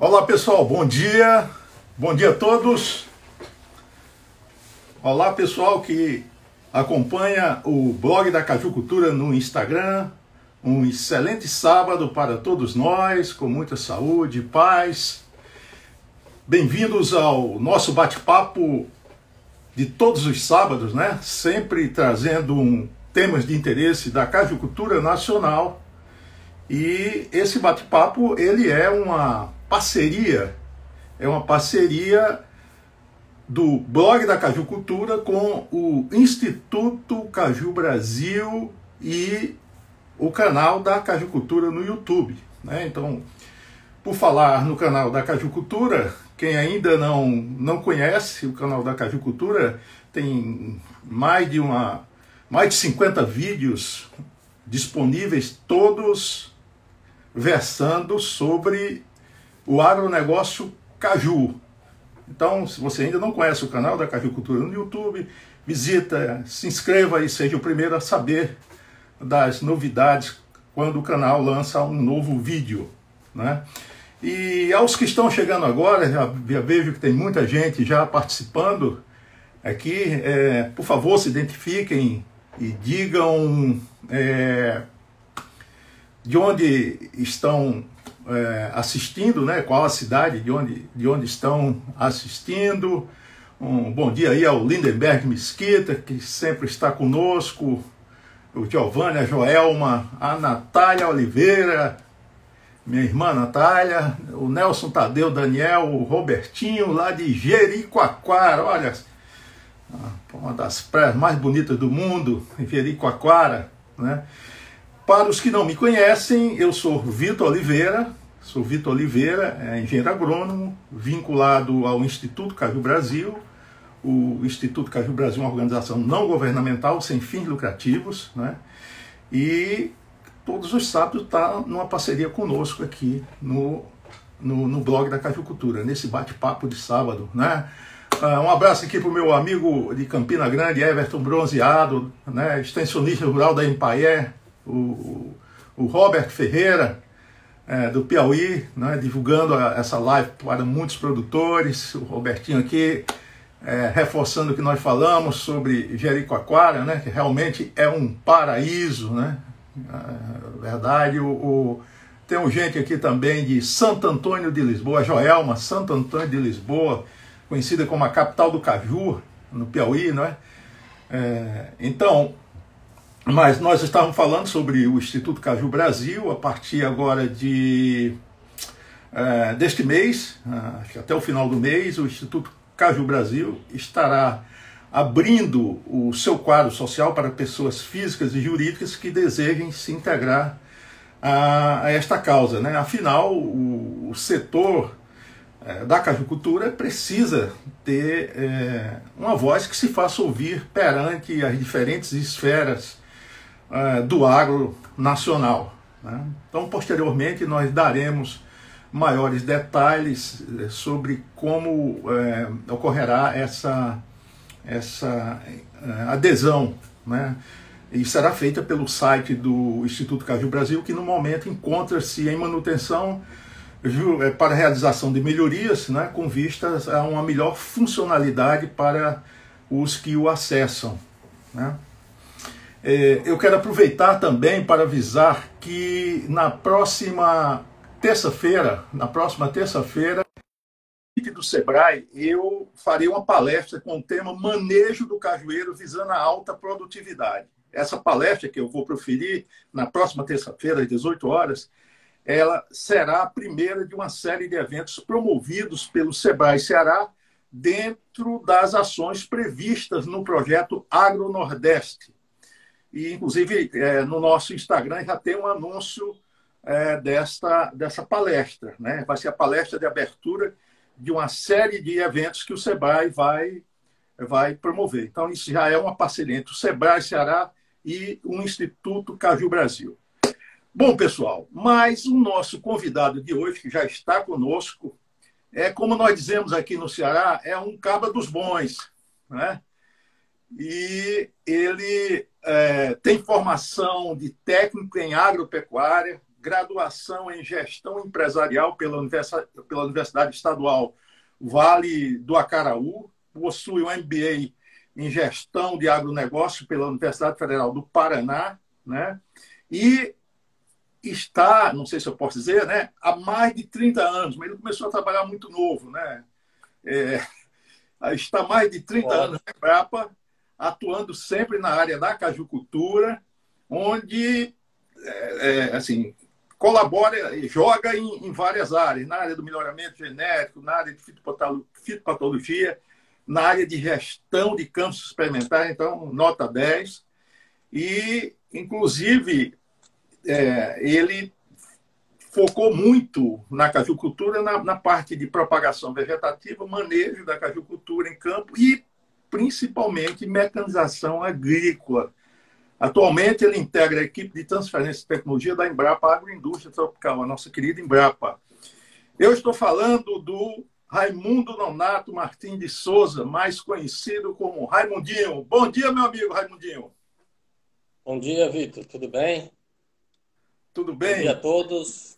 Olá pessoal, bom dia a todos. Olá pessoal que acompanha o blog da Cajucultura no Instagram. Um excelente sábado para todos nós, com muita saúde e paz. Bem-vindos ao nosso bate-papo de todos os sábados, né? Sempre trazendo temas de interesse da cajucultura nacional. E esse bate-papo, ele é uma parceria do blog da Cajucultura com o Instituto Caju Brasil e o canal da Cajucultura no YouTube, né? Então, por falar no canal da Cajucultura, quem ainda não conhece o canal da Cajucultura, tem mais de 50 vídeos disponíveis, todos versando sobre o agronegócio caju. Então, se você ainda não conhece o canal da Cajucultura no YouTube, visita, se inscreva e seja o primeiro a saber das novidades quando o canal lança um novo vídeo, né? E aos que estão chegando agora, já vejo que tem muita gente já participando aqui, por favor, se identifiquem e digam de onde estão assistindo, né? Qual a cidade de onde estão assistindo. Um bom dia aí ao Lindenberg Mesquita, que sempre está conosco, o Giovanni, a Joelma, a Natália Oliveira, minha irmã Natália, o Nelson Tadeu Daniel, o Robertinho lá de Jericoacoara, olha, uma das praias mais bonitas do mundo, Jericoacoara, né? Para os que não me conhecem, eu sou Vitor Oliveira, engenheiro agrônomo, vinculado ao Instituto Caju Brasil. O Instituto Caju Brasil é uma organização não governamental, sem fins lucrativos, né? E todos os sábados está numa parceria conosco aqui no blog da Cajucultura, nesse bate-papo de sábado, né? Um abraço aqui para o meu amigo de Campina Grande, Everton Bronzeado, né? Extensionista rural da Empaié, o Robert Ferreira, do Piauí, né? Divulgando essa live para muitos produtores. O Robertinho aqui reforçando o que nós falamos sobre Jericoacoara, né? Que realmente é um paraíso, né? Verdade. Tem gente aqui também de Santo Antônio de Lisboa, Joelma, Santo Antônio de Lisboa, conhecida como a capital do caju, no Piauí, não é? Então, mas nós estávamos falando sobre o Instituto Caju Brasil. A partir agora deste mês, acho que até o final do mês, o Instituto Caju Brasil estará abrindo o seu quadro social para pessoas físicas e jurídicas que desejem se integrar a esta causa, né? Afinal, o setor da cajucultura precisa ter uma voz que se faça ouvir perante as diferentes esferas do agro nacional, né? Então, posteriormente, nós daremos maiores detalhes sobre como ocorrerá essa adesão, né? E será feita pelo site do Instituto Caju Brasil, que no momento encontra-se em manutenção para a realização de melhorias, né? Com vistas a uma melhor funcionalidade para os que o acessam, né? Eu quero aproveitar também para avisar que na próxima terça-feira, do Sebrae, eu farei uma palestra com o tema Manejo do Cajueiro visando a alta produtividade. Essa palestra que eu vou proferir na próxima terça-feira, às 18 horas, ela será a primeira de uma série de eventos promovidos pelo Sebrae Ceará dentro das ações previstas no projeto Agro Nordeste. E, inclusive, no nosso Instagram já tem um anúncio dessa palestra, né? Vai ser a palestra de abertura de uma série de eventos que o Sebrae vai promover. Então, isso já é uma parceria entre o Sebrae Ceará e o Instituto Caju Brasil. Bom, pessoal, mas o nosso convidado de hoje, que já está conosco, como nós dizemos aqui no Ceará, é um cabra dos bons, né? E ele tem formação de técnico em agropecuária, graduação em gestão empresarial pela Universidade Estadual Vale do Acaraú, possui um MBA em gestão de agronegócio pela Universidade Federal do Paraná, né? E está, não sei se eu posso dizer, né, há mais de 30 anos, mas ele começou a trabalhar muito novo, né? Está há mais de 30 anos na Embrapa, atuando sempre na área da cajucultura, onde assim, colabora e joga em várias áreas, na área do melhoramento genético, na área de fitopatologia, na área de gestão de campos experimentais, então, nota 10. E, inclusive, ele focou muito na cajucultura, na parte de propagação vegetativa, manejo da cajucultura em campo e, principalmente, mecanização agrícola. Atualmente, ele integra a equipe de transferência de tecnologia da Embrapa Agroindústria Tropical, a nossa querida Embrapa. Eu estou falando do Raimundo Nonato Martins de Souza, mais conhecido como Raimundinho. Bom dia, meu amigo Raimundinho. Bom dia, Vitor. Tudo bem? Tudo Bom dia a bem? todos.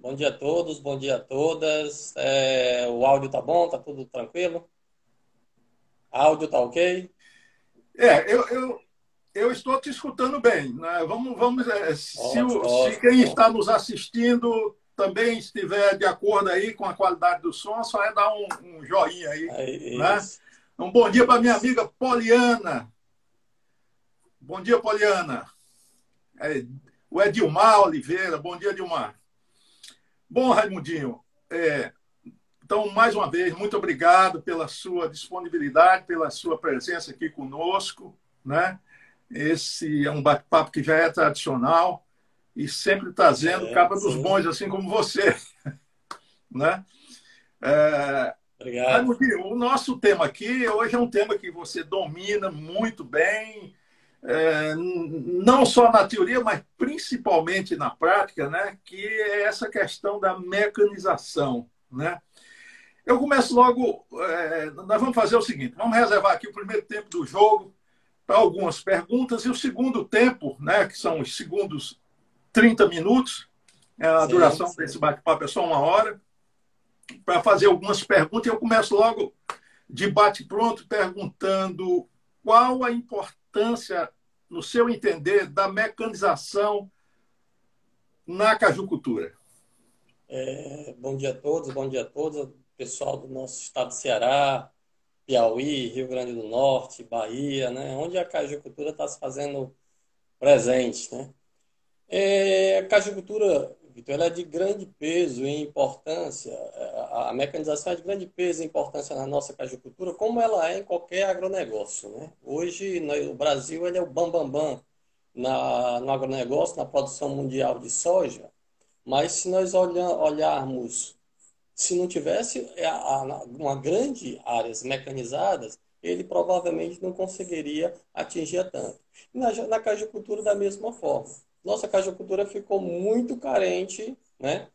Bom dia a todos, bom dia a todas. O áudio tá bom? Tá tudo tranquilo? Áudio tá ok? É, eu estou te escutando bem, né? Vamos Ótimo, se ótimo. quem está nos assistindo também estiver de acordo aí com a qualidade do som, só é dar um joinha aí, né? Isso, Um bom dia para minha isso. amiga Poliana. Bom dia, Poliana. O Edilmar Oliveira. Bom dia, Edilmar. Bom, Raimundinho, então, mais uma vez, muito obrigado pela sua disponibilidade, pela sua presença aqui conosco, né? Esse é um bate-papo que já é tradicional e sempre trazendo capa dos Sim. bons, assim como você, né? É, Obrigado. Raimundinho, o nosso tema aqui hoje é um tema que você domina muito bem, não só na teoria, mas principalmente na prática, né? Que é essa questão da mecanização, né? Eu começo logo. Nós vamos fazer o seguinte: vamos reservar aqui o primeiro tempo do jogo para algumas perguntas e o segundo tempo, né, que são os segundos 30 minutos, a Sim, duração desse sim. bate-papo é só 1 hora, para fazer algumas perguntas. Eu começo logo de bate-pronto perguntando qual a importância, no seu entender, da mecanização na cajucultura. Bom dia a todos, bom dia a todos. Pessoal do nosso estado do Ceará, Piauí, Rio Grande do Norte, Bahia, né? Onde a cajucultura está se fazendo presente, né? A cajucultura, Vitor, ela é de grande peso e importância. A mecanização é de grande peso e importância na nossa cajucultura, como ela é em qualquer agronegócio, né? Hoje, o Brasil ele é o bam-bam-bam no agronegócio, na produção mundial de soja, mas se nós olharmos, se não tivesse uma grande áreas mecanizadas, ele provavelmente não conseguiria atingir tanto. Na cajucultura, da mesma forma. Nossa cajucultura ficou muito carente, né?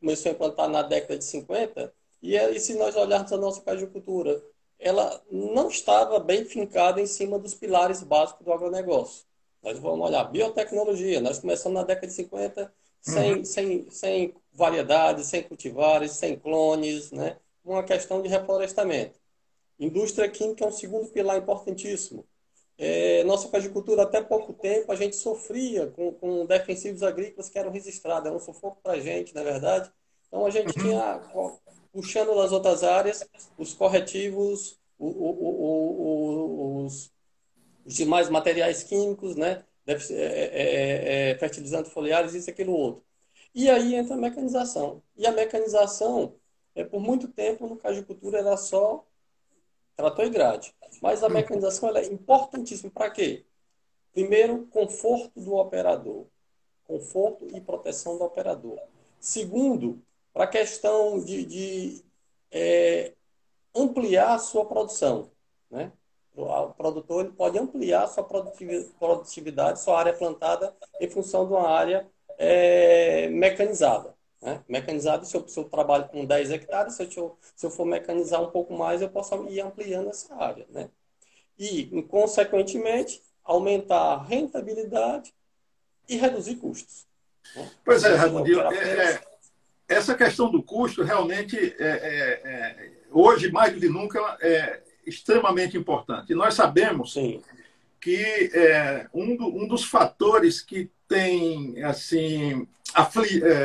Começou a implantar na década de 50, e se nós olharmos a nossa cajucultura, ela não estava bem fincada em cima dos pilares básicos do agronegócio. Nós vamos olhar biotecnologia. Nós começamos na década de 50 Uhum. sem variedades, sem cultivares, sem clones, né? Uma questão de reflorestamento. Indústria química é um segundo pilar importantíssimo. Nossa cajucultura, até pouco tempo, a gente sofria com defensivos agrícolas que eram registrados. Era um sufoco para a gente, na verdade. Então, a gente Uhum. tinha, puxando das outras áreas, os corretivos, os demais materiais químicos, né? Fertilizantes foliares, isso, aquilo, outro. E aí entra a mecanização. E a mecanização, por muito tempo, no cajucultura era só trator e grade. Mas a mecanização ela é importantíssima para quê? Primeiro, conforto do operador. Conforto e proteção do operador. Segundo, para a questão de ampliar a sua produção, né? O produtor ele pode ampliar sua produtividade, sua área plantada, em função de uma área mecanizada. Né? Mecanizado, se eu trabalho com 10 hectares, se eu for mecanizar um pouco mais, eu posso ir ampliando essa área. Né? E, consequentemente, aumentar a rentabilidade e reduzir custos. Né? Pois é, Imagina, eu Raimundinho, quero apenas. essa questão do custo realmente, hoje, mais do que nunca, é extremamente importante. E nós sabemos Sim. que um dos fatores que tem assim,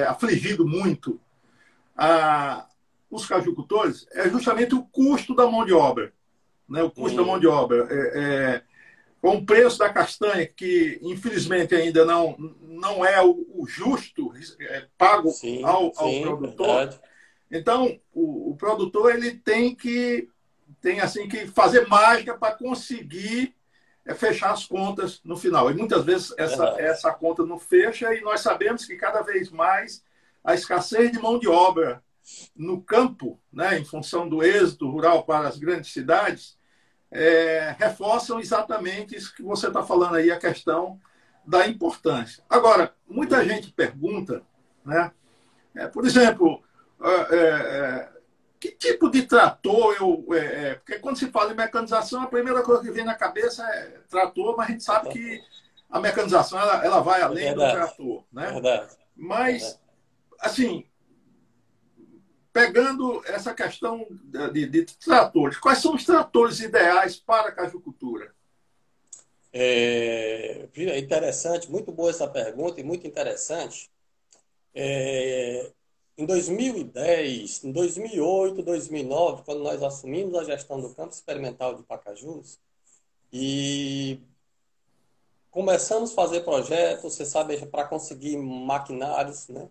afligido muito a, os cajucultores é justamente o custo da mão de obra. Né? O custo da mão de Hum, obra. Com o preço da castanha, que infelizmente ainda não é o justo pago sim, ao sim, produtor, verdade. então o produtor ele tem assim que fazer mágica para conseguir fechar as contas no final. E muitas vezes Verdade. essa conta não fecha, e nós sabemos que cada vez mais a escassez de mão de obra no campo, né, em função do êxodo rural para as grandes cidades, reforçam exatamente isso que você está falando aí, a questão da importância. Agora, muita Hum, gente pergunta, né, por exemplo, que tipo de trator porque quando se fala em mecanização, a primeira coisa que vem na cabeça é trator, mas a gente é sabe que a mecanização ela vai é além do verdade. trator, né? Verdade. Mas, Verdade. assim, pegando essa questão de tratores, quais são os tratores ideais para a cajucultura? É interessante, muito boa essa pergunta e muito interessante. É, em 2010, em 2008, 2009, quando nós assumimos a gestão do campo experimental de Pacajus e começamos a fazer projetos, você sabe, para conseguir maquinários, né?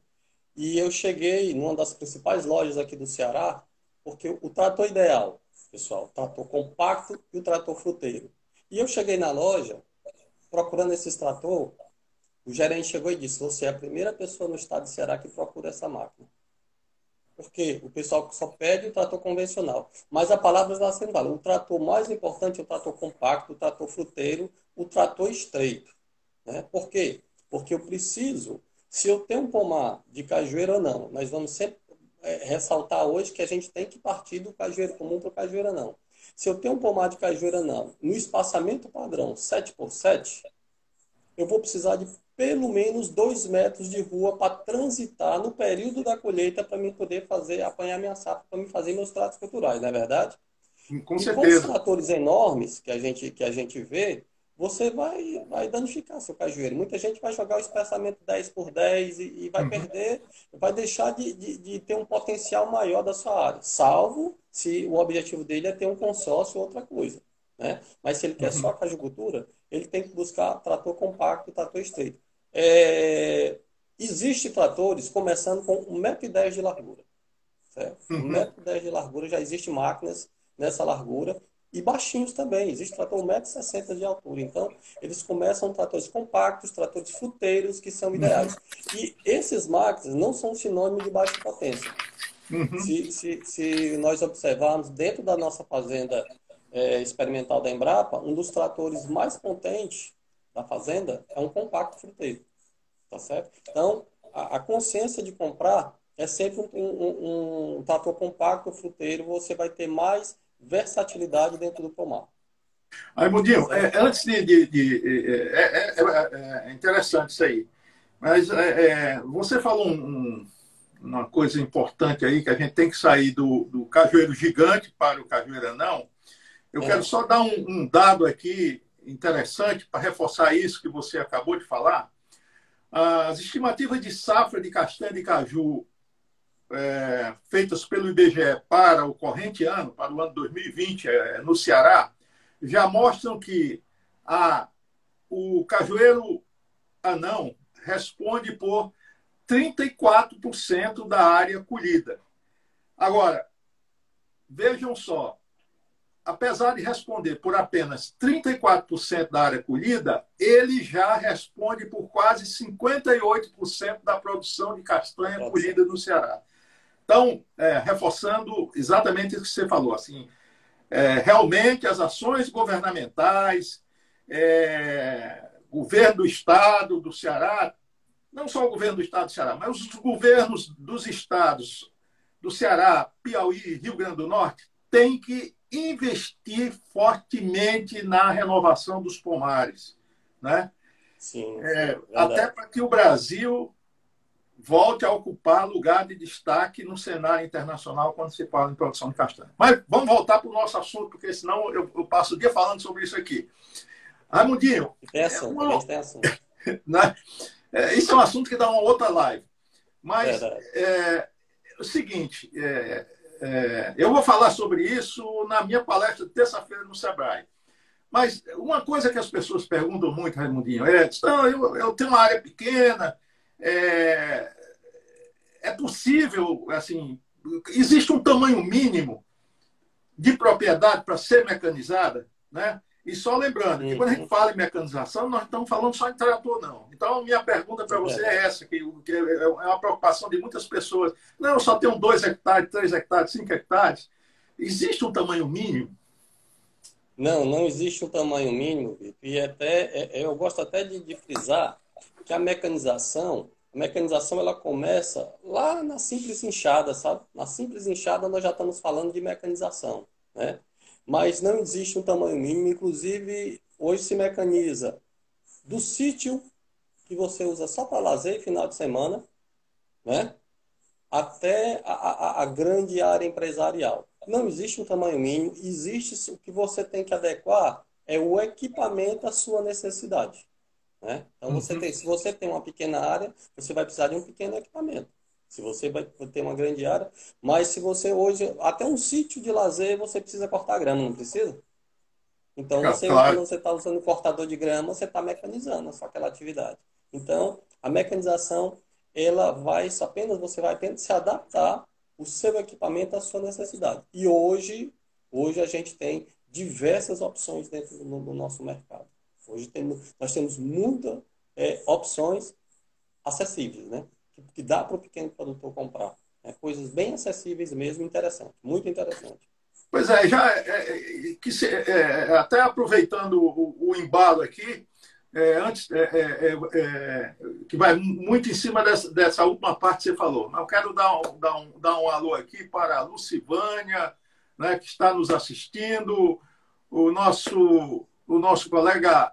E eu cheguei numa das principais lojas aqui do Ceará, porque o trator ideal, pessoal, o trator compacto e o trator fruteiro. E eu cheguei na loja procurando esses trator, o gerente chegou e disse: Você é a primeira pessoa no estado de Ceará que procura essa máquina. Porque o pessoal só pede o trator convencional. Mas a palavra está sendo válida. O trator mais importante é o trator compacto, o trator fruteiro, o trator estreito. Né? Por quê? Porque eu preciso, se eu tenho um pomar de cajueiro ou não, nós vamos sempre ressaltar hoje que a gente tem que partir do cajueiro comum para o cajueiro não. Se eu tenho um pomar de cajueiro não, no espaçamento padrão 7x7, eu vou precisar de pelo menos 2 metros de rua para transitar no período da colheita para mim poder fazer, apanhar minha safra, para me fazer meus tratos culturais, não é verdade? Com E com os certeza. tratores enormes que a gente vê, você vai danificar seu cajueiro. Muita gente vai jogar o espaçamento 10x10 e vai Uhum, perder, vai deixar de ter um potencial maior da sua área, salvo se o objetivo dele é ter um consórcio ou outra coisa. Né? Mas se ele quer só uhum, a cajucultura, ele tem que buscar trator compacto e trator estreito. É, existe tratores começando com 1,10 m de largura. Certo? Um uhum, metro e dez de largura, já existem máquinas nessa largura. E baixinhos também. Existe trator 1,60 m de altura. Então, eles começam tratores compactos, tratores fruteiros, que são ideais. E esses máquinas não são sinônimo de baixa potência. uhum. Se nós observarmos dentro da nossa fazenda experimental da Embrapa, um dos tratores mais potentes da fazenda é um compacto fruteiro. Tá certo? Então, a consciência de comprar é sempre um trator compacto, fruteiro, você vai ter mais versatilidade dentro do pomar. Aí, Tá Mundinho, certo? antes é interessante isso aí. Mas você falou uma coisa importante aí, que a gente tem que sair do cajueiro gigante para o cajueiro anão. Eu quero É, só dar um dado aqui interessante para reforçar isso que você acabou de falar. As estimativas de safra de castanha de caju feitas pelo IBGE para o corrente ano, para o ano 2020, no Ceará, já mostram que o cajueiro anão responde por 34% da área colhida. Agora, vejam só, apesar de responder por apenas 34% da área colhida, ele já responde por quase 58% da produção de da castanha produção. colhida no Ceará. Então, reforçando exatamente o que você falou, assim, realmente as ações governamentais, governo do Estado do Ceará, não só o governo do Estado do Ceará, mas os governos dos estados do Ceará, Piauí e Rio Grande do Norte, têm que investir fortemente na renovação dos pomares, né? Sim, sim, Até verdade. para que o Brasil volte a ocupar lugar de destaque no cenário internacional quando se fala em produção de castanha. Mas vamos voltar para o nosso assunto, porque senão eu passo o dia falando sobre isso aqui. Raimundinho, Tem assunto, a gente tem assunto. Né? Isso é um assunto que dá uma outra live. Mas é o seguinte, eu vou falar sobre isso na minha palestra de terça-feira no Sebrae. Mas uma coisa que as pessoas perguntam muito, Raimundinho, não, eu tenho uma área pequena, é possível, assim, existe um tamanho mínimo de propriedade para ser mecanizada, né? E só lembrando que quando a gente fala em mecanização, nós estamos falando só em trator, não. Então, minha pergunta para você é essa, que é uma preocupação de muitas pessoas. Não, eu só tenho 2 hectares, 3 hectares, 5 hectares. Existe um tamanho mínimo? Não existe um tamanho mínimo, Vitor. E até, eu gosto até de frisar que a mecanização ela começa lá na simples enxada, sabe? Na simples enxada nós já estamos falando de mecanização, né? Mas não existe um tamanho mínimo. Inclusive, hoje se mecaniza do sítio que você usa só para lazer e final de semana, né? Até a grande área empresarial. Não existe um tamanho mínimo, existe o que você tem que adequar é o equipamento à sua necessidade, né? Então, se você tem uma pequena área, você vai precisar de um pequeno equipamento. Se você vai ter uma grande área, mas se você hoje, até um sítio de lazer, você precisa cortar grama, não precisa? Então, quando você está usando cortador de grama, você está mecanizando só aquela atividade. Então, a mecanização, você vai apenas se adaptar o seu equipamento à sua necessidade. E hoje a gente tem diversas opções dentro do nosso mercado. Hoje nós temos muitas opções acessíveis, né? Que dá para o pequeno produtor comprar. Coisas bem acessíveis mesmo, interessante, muito interessante. Pois é, até aproveitando o embalo aqui, que vai muito em cima dessa última parte que você falou. Eu quero dar um alô aqui para a Lucivânia, né, que está nos assistindo, o nosso colega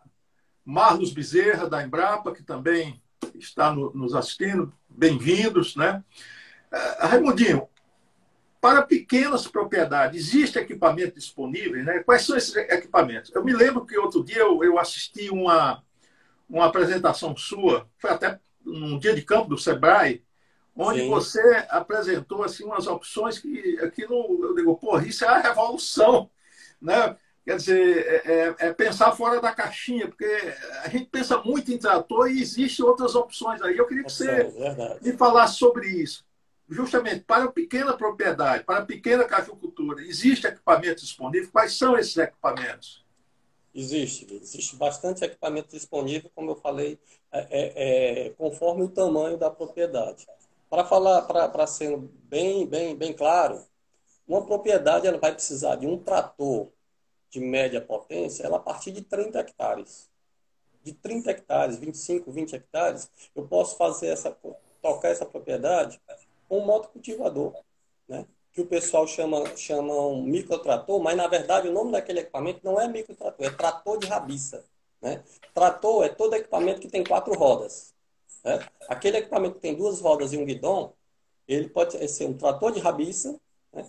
Marlos Bezerra, da Embrapa, que também está nos assistindo. Bem-vindos, né? Raimundinho, para pequenas propriedades, existe equipamento disponível, né? Quais são esses equipamentos? Eu me lembro que outro dia eu assisti uma apresentação sua, foi até num dia de campo do Sebrae, onde você apresentou assim, umas opções que aquilo, eu digo, pô, isso é a revolução, né? Quer dizer, pensar fora da caixinha, porque a gente pensa muito em trator e existem outras opções aí. Eu queria que você me falasse sobre isso. Justamente para a pequena propriedade, para a pequena cajucultura, existe equipamento disponível? Quais são esses equipamentos? Existe bastante equipamento disponível, como eu falei, conforme o tamanho da propriedade. Para ser bem claro, uma propriedade ela vai precisar de um trator de média potência, ela a partir de 30 hectares. De 30 hectares, 25, 20 hectares, eu posso tocar essa propriedade com um motocultivador, né? Que o pessoal chama um microtrator, mas na verdade o nome daquele equipamento não é microtrator, é trator de rabiça, né? Trator é todo equipamento que tem 4 rodas, né? Aquele equipamento que tem 2 rodas e um guidão, ele pode ser um trator de rabiça, né?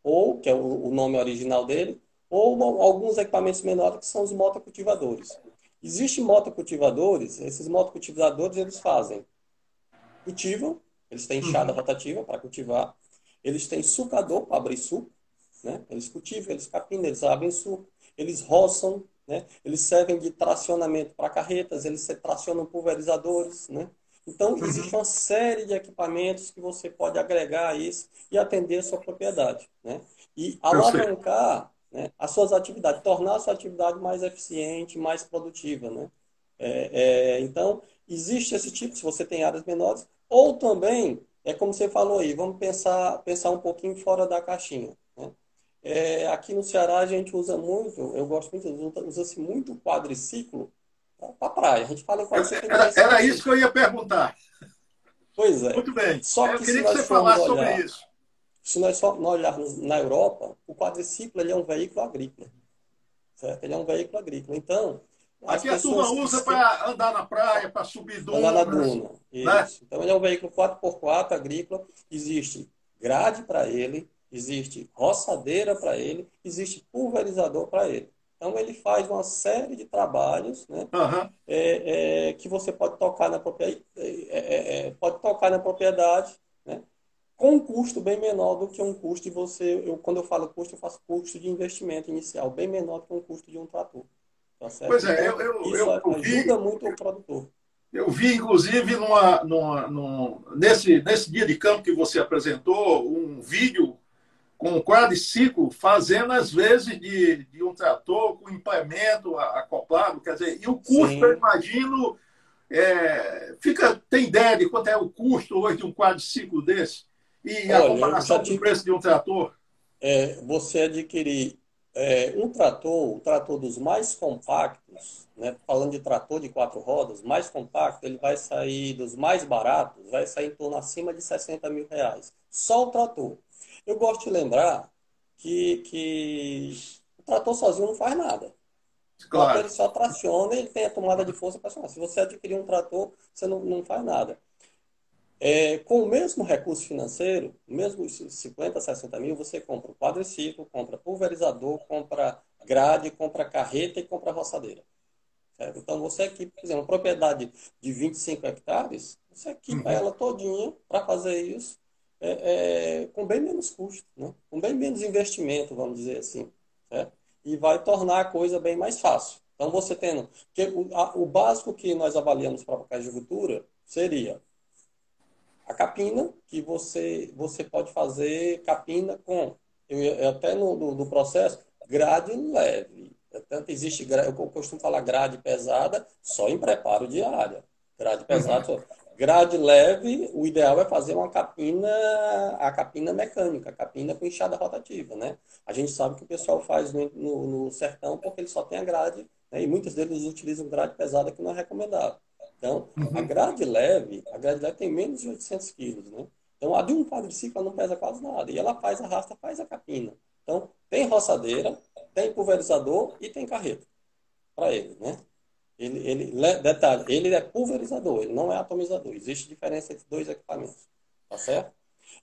Ou, que é o nome original dele, ou alguns equipamentos menores que são os motocultivadores. Existem motocultivadores, esses motocultivadores eles cultivam, eles têm enxada rotativa para cultivar, eles têm sucador para abrir suco, né? Eles cultivam, eles capinam, eles abrem suco, eles roçam, né? Eles servem de tracionamento para carretas, eles tracionam pulverizadores, né? Então, existe uma série de equipamentos que você pode agregar a isso e atender a sua propriedade, né? E alavancar, né, as suas atividades, tornar a sua atividade mais eficiente, mais produtiva, né? Então, existe esse tipo, se você tem áreas menores, ou também, como você falou aí, vamos pensar um pouquinho fora da caixinha, né? Aqui no Ceará a gente usa muito, eu gosto muito, usa-se muito quadriciclo para praia. A gente fala em quadriciclo. Era isso que eu ia perguntar. Pois é. Muito bem. Só que eu queria que você falasse sobre isso. Se nós olharmos na Europa, o quadriciclo ele é um veículo agrícola. Certo? Ele é um veículo agrícola. Então, As Aqui a turma pessoas que usa para andar na praia, para subir andar na dunas, duna. né? Isso. Então ele é um veículo 4x4 agrícola. Existe grade para ele, existe roçadeira para ele, existe pulverizador para ele. Então ele faz uma série de trabalhos, né, Aham. que você pode tocar na pode tocar na propriedade, né, com um custo bem menor do que um custo de você. Quando eu falo custo, eu faço custo de investimento inicial, bem menor do que um custo de um trator. Tá certo? Pois é, Então, isso ajuda muito o produtor. eu vi, inclusive, nesse dia de campo que você apresentou, um vídeo com um quadriciclo fazendo, às vezes, de um trator com implemento acoplado. Quer dizer, e o custo, eu Sim. imagino, tem ideia de quanto é o custo hoje de um quadriciclo desse? E a Olha, eu já comparação com o tive. preço de um trator? Você adquirir um trator dos mais compactos, né? Falando de trator de 4 rodas, mais compacto, ele vai sair dos mais baratos, vai sair em torno acima de R$ 60.000. Só o trator. Eu gosto de lembrar que o trator sozinho não faz nada. O trator Claro. ele só traciona e ele tem a tomada de força para acionar. Se você adquirir um trator, você não faz nada. Com o mesmo recurso financeiro, mesmo os 50, 60 mil, você compra o quadriciclo, compra pulverizador, compra grade, compra carreta e compra roçadeira. Certo? Então, você equipa, por exemplo, uma propriedade de 25 hectares, você equipa Uhum. ela todinha para fazer isso com bem menos custo, né? Com bem menos investimento, vamos dizer assim. Certo? E vai tornar a coisa bem mais fácil. Então, você tendo... Porque o básico que nós avaliamos para a cajeicultura seria a capina, que você pode fazer capina com, até no processo, grade leve. Tanto existe, eu costumo falar grade pesada só em preparo de área. Grade pesada, Uhum. grade leve, o ideal é fazer a capina mecânica, a capina com enxada rotativa, né? A gente sabe que o pessoal faz no sertão porque ele só tem a grade, né? E muitos deles utilizam grade pesada que não é recomendado. Então, Uhum. a grade leve tem menos de 800 quilos, né? Então, a de um quadriciclo ela não pesa quase nada. E ela arrasta, faz a capina. Então, tem roçadeira, tem pulverizador e tem carreta para ele, né? Detalhe, ele é pulverizador, ele não é atomizador. Existe diferença entre dois equipamentos, tá certo?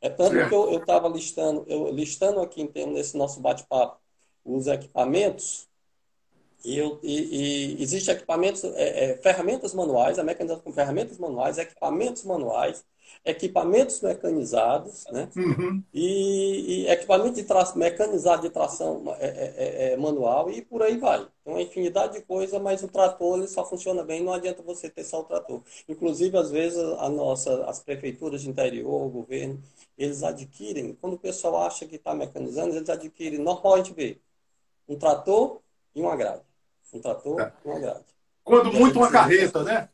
É tanto que Certo. eu estava listando aqui em termos desse nosso bate-papo os equipamentos e existe equipamentos, ferramentas manuais, a mecanização com ferramentas manuais, equipamentos mecanizados, né? Uhum. E equipamento mecanizado de tração manual e por aí vai. Então, uma infinidade de coisas, mas o trator ele só funciona bem, não adianta você ter só o trator. Inclusive, às vezes, as prefeituras de interior, o governo, eles adquirem, quando o pessoal acha que está mecanizando, eles adquirem, normalmente vê, um trator e uma grade. Um trator Tá. e uma grade. Quando E muito uma reduzir muitas carreta, coisas. né?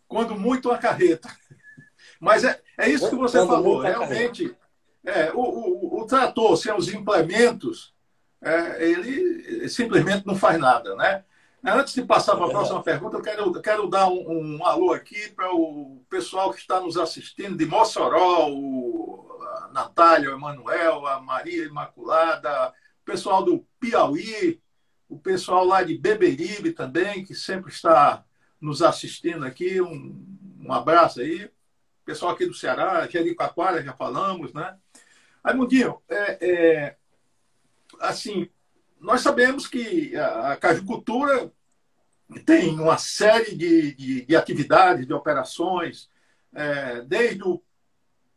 Quando muito uma carreta. Mas é isso que você Quando falou. muito a carreta. Realmente, o trator, sem os implementos, ele simplesmente não faz nada, né? Antes de passar É para a próxima verdade. pergunta, eu quero dar um alô aqui para o pessoal que está nos assistindo de Mossoró, a Natália, o Emanuel, a Maria Imaculada, o pessoal do Piauí, o pessoal lá de Beberibe também, que sempre está nos assistindo aqui. Um abraço aí. Pessoal aqui do Ceará, Jericoacoara, já falamos, né? Mundinho, assim, nós sabemos que a cajucultura tem uma série de atividades, de operações, desde o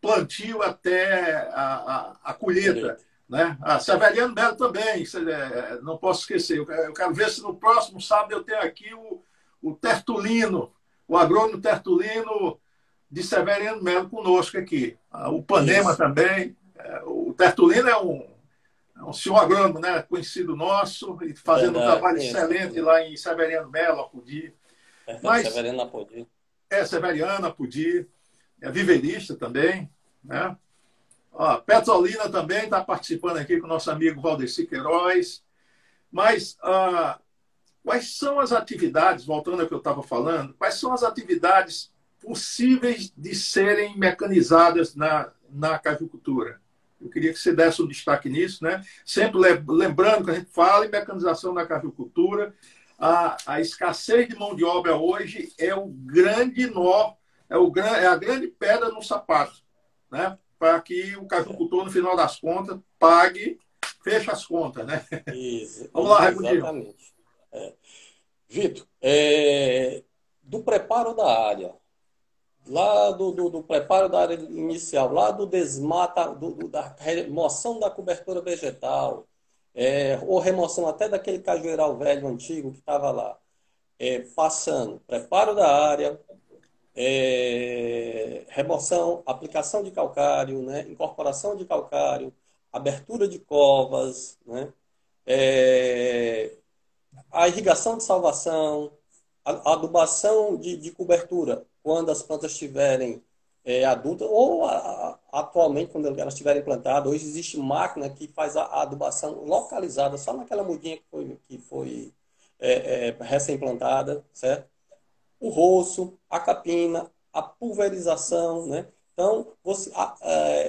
plantio até a colheita. Colheita. Né? A Severiano Melo também, não posso esquecer. Eu quero ver se no próximo sábado eu tenho aqui o Tertulino, o agrônomo Tertulino de Severiano Melo conosco aqui. O Panema Isso. também. O Tertulino é um senhor agrônomo, né? Conhecido nosso, e fazendo um Verdade. trabalho Conheço excelente Tertulino. lá em Severiano Melo, Apodi. Verdade. Mas Severino Apodi. Severiano, Apodi, é viverista também, né? Ó, Petrolina também está participando aqui com o nosso amigo Valdeci Queiroz. Mas quais são as atividades, voltando ao que eu estava falando, quais são as atividades possíveis de serem mecanizadas na cajucultura? Eu queria que você desse um destaque nisso, né? Sempre lembrando que a gente fala em mecanização na cajucultura, a escassez de mão de obra hoje é o grande nó, é a grande pedra no sapato, né? Para que o cajeicultor, no final das contas, pague, feche as contas, né? Vamos lá, Raimundinho. Exatamente. É. Vitor, do preparo da área, lá do preparo da área inicial, lá do desmata, da remoção da cobertura vegetal, ou remoção até daquele cajueiral velho antigo que estava lá, passando preparo da área, remoção, aplicação de calcário, né, incorporação de calcário, abertura de covas, né, é, a irrigação de salvação, a adubação de cobertura, quando as plantas estiverem adultas, ou atualmente, quando elas estiverem plantadas. Hoje existe máquina que faz a adubação localizada, só naquela mudinha que foi recém-plantada, certo? O roço, a capina, a pulverização, né? Então,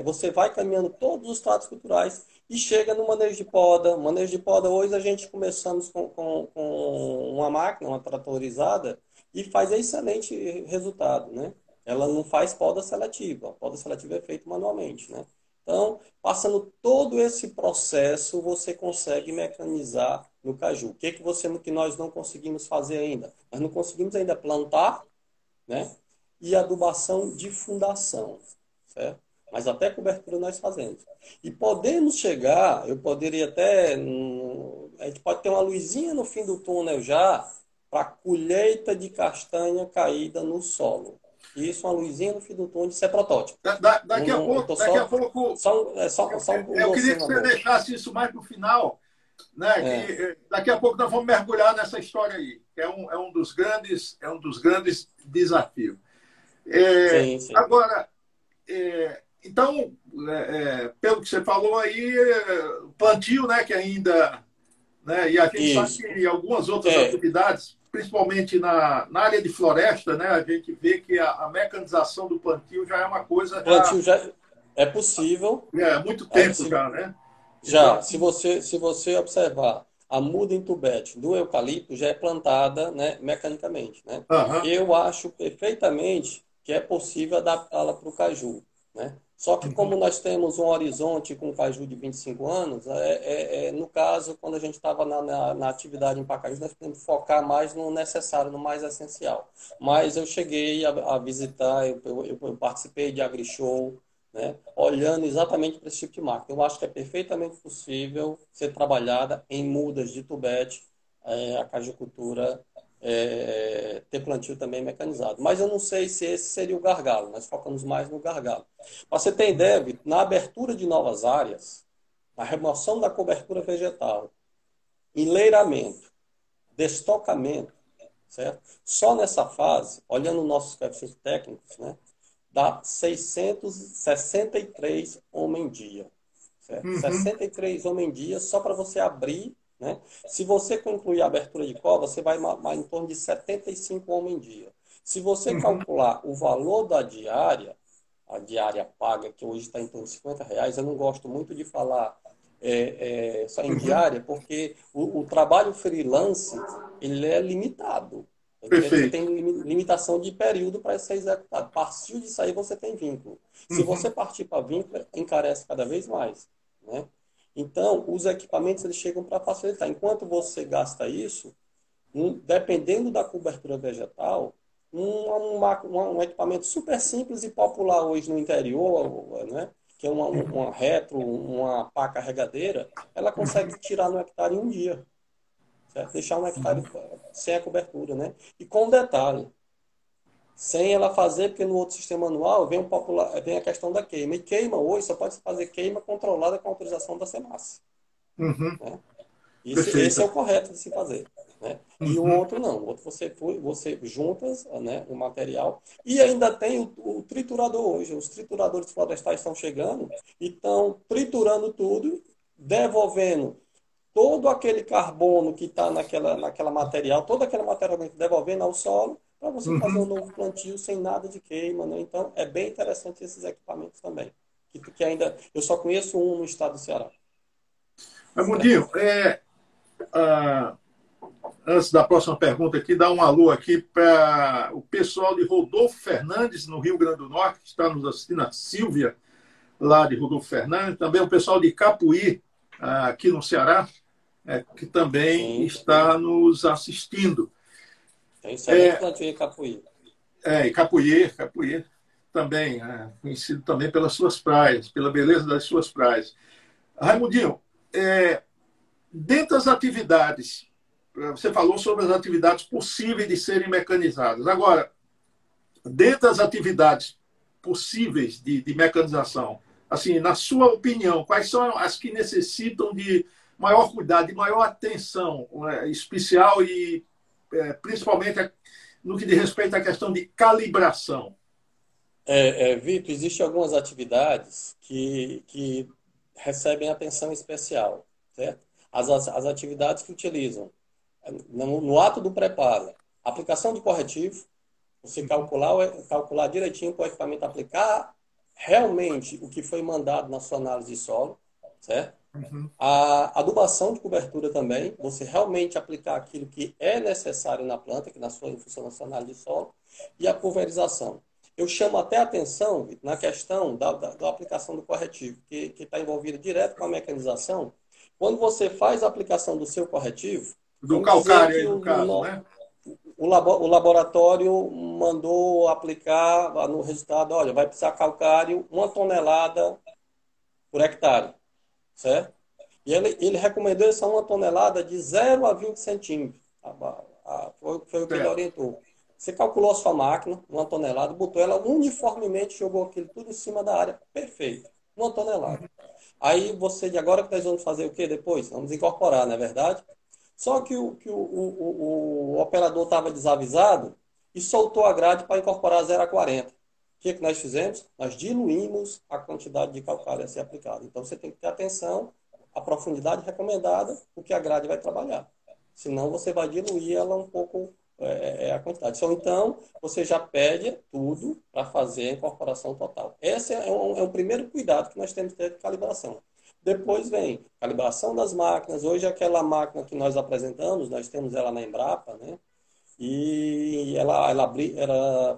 você vai caminhando todos os tratos culturais e chega no manejo de poda. Manejo de poda, hoje a gente começamos com uma máquina, uma tratorizada, e faz excelente resultado, né? Ela não faz poda seletiva. A poda seletiva é feita manualmente, né? Então, passando todo esse processo, você consegue mecanizar no caju. O que nós não conseguimos fazer ainda? Nós não conseguimos ainda plantar, né? E adubação de fundação, certo? Mas até cobertura nós fazemos. E podemos chegar, eu poderia até, a gente pode ter uma luzinha no fim do túnel já para colheita de castanha caída no solo. Isso, uma luzinha no fim do túnel, isso é protótipo. Daqui a pouco, Um eu queria docinho que na você boca. deixasse isso mais para o final, né? É, Que daqui a pouco nós vamos mergulhar nessa história aí, que é um dos grandes desafios. sim, sim. Agora, então, pelo que você falou aí, plantio, né? Que ainda, né? E a gente sabe Isso. que algumas outras É, atividades, principalmente na área de floresta, né? A gente vê que a mecanização do plantio já é uma coisa já plantio já é possível. há muito tempo Se, já, né? Então, já, se você observar, a muda em tubete do eucalipto já é plantada, né, mecanicamente, né? aham, Eu acho perfeitamente que é possível adaptá-la para o caju, né? Só que como uhum, nós temos um horizonte com caju de 25 anos, no caso, quando a gente estava na atividade em Pacaju, nós podemos focar mais no necessário, no mais essencial. Mas eu cheguei a visitar, eu participei de AgriShow, né, olhando exatamente para esse tipo de máquina. Eu acho que é perfeitamente possível ser trabalhada em mudas de tubete, a cajicultura, ter plantio também mecanizado. Mas eu não sei se esse seria o gargalo, nós focamos mais no gargalo. Para você ter ideia, Vitor, na abertura de novas áreas, na remoção da cobertura vegetal, enleiramento, destocamento, certo? Só nessa fase, olhando nossos coeficientes técnicos, né, dá 663 homem-dia. Certo? uhum, 63 homem-dia só para você abrir. Né? Se você concluir a abertura de cova, você vai em torno de 75 homem-dia. Se você uhum, calcular o valor da diária, a diária paga, que hoje está em torno de R$ 50, eu não gosto muito de falar só em uhum. diária, porque o trabalho freelance ele é limitado. Você Perfeito. tem limitação de período para ser executado. Partiu disso aí, você tem vínculo. Se você Uhum, partir para vínculo, encarece cada vez mais. Né? Então, os equipamentos eles chegam para facilitar. Enquanto você gasta isso, dependendo da cobertura vegetal, um equipamento super simples e popular hoje no interior, né? Que é uma retro, uma pá carregadeira, ela consegue tirar no hectare em um dia. Certo? Deixar um hectare sem a cobertura. Né? E com um detalhe, sem ela fazer, porque no outro sistema manual vem a questão da queima. E queima hoje só pode se fazer queima controlada com autorização da SEMAS. uhum, Né? Esse é perfeito. o correto de se fazer. Né? E o Uhum, outro não. O outro você juntas, né, o material. E ainda tem o triturador hoje. Os trituradores florestais estão chegando e estão triturando tudo, devolvendo todo aquele carbono que está naquela material, todo aquele material devolvendo ao solo, para você fazer um uhum. novo plantio sem nada de queima. Né? Então, é bem interessante esses equipamentos também. Que ainda, eu só conheço um no estado do Ceará. Certo? Ramudinho, ah, antes da próxima pergunta aqui, dar um alô aqui para o pessoal de Rodolfo Fernandes, no Rio Grande do Norte, que está nos assistindo, a Silvia, lá de Rodolfo Fernandes, também o pessoal de Capuí, aqui no Ceará, que também Sim, está nos assistindo. tem excelente plantio em Capuí. E Capuí também, conhecido também pelas suas praias, pela beleza das suas praias. Raimundinho, dentre as atividades, você falou sobre as atividades possíveis de serem mecanizadas. Agora, dentre as atividades possíveis de mecanização, assim, na sua opinião, quais são as que necessitam de maior cuidado, de maior atenção especial e principalmente no que diz respeito à questão de calibração? Vitor, existem algumas atividades que recebem atenção especial, certo? As atividades que utilizam no ato do preparo, aplicação de corretivo, você calcular direitinho para o equipamento aplicar realmente o que foi mandado na sua análise de solo, certo? Uhum. A adubação de cobertura também, você realmente aplicar aquilo que é necessário na planta, que em função da sua análise de solo, e a pulverização. Eu chamo até a atenção, Vitor, na questão da aplicação do corretivo, que está envolvida direto com a mecanização. Quando você faz a aplicação do seu corretivo, Do vamos dizer calcário que aí, no caso, né? o laboratório mandou aplicar no resultado, olha, vai precisar calcário 1 tonelada por hectare, certo? E ele recomendou essa 1 tonelada de 0 a 20 centímetros. Foi o que ele Certo. orientou. Você calculou a sua máquina, 1 tonelada, botou ela uniformemente, jogou aquilo tudo em cima da área. Perfeito. 1 tonelada. Aí de agora que nós vamos fazer o quê depois? Vamos incorporar, não é verdade? Só que o operador estava desavisado e soltou a grade para incorporar 0 a 40. O que nós fizemos? Nós diluímos a quantidade de calcário a ser aplicada. Então você tem que ter atenção à profundidade recomendada, o que a grade vai trabalhar. Senão você vai diluir ela um pouco a quantidade. Então você já pede tudo para fazer a incorporação total. Esse é um primeiro cuidado que nós temos que ter de calibração. Depois vem calibração das máquinas. Hoje, aquela máquina que nós apresentamos, nós temos ela na Embrapa, né? E ela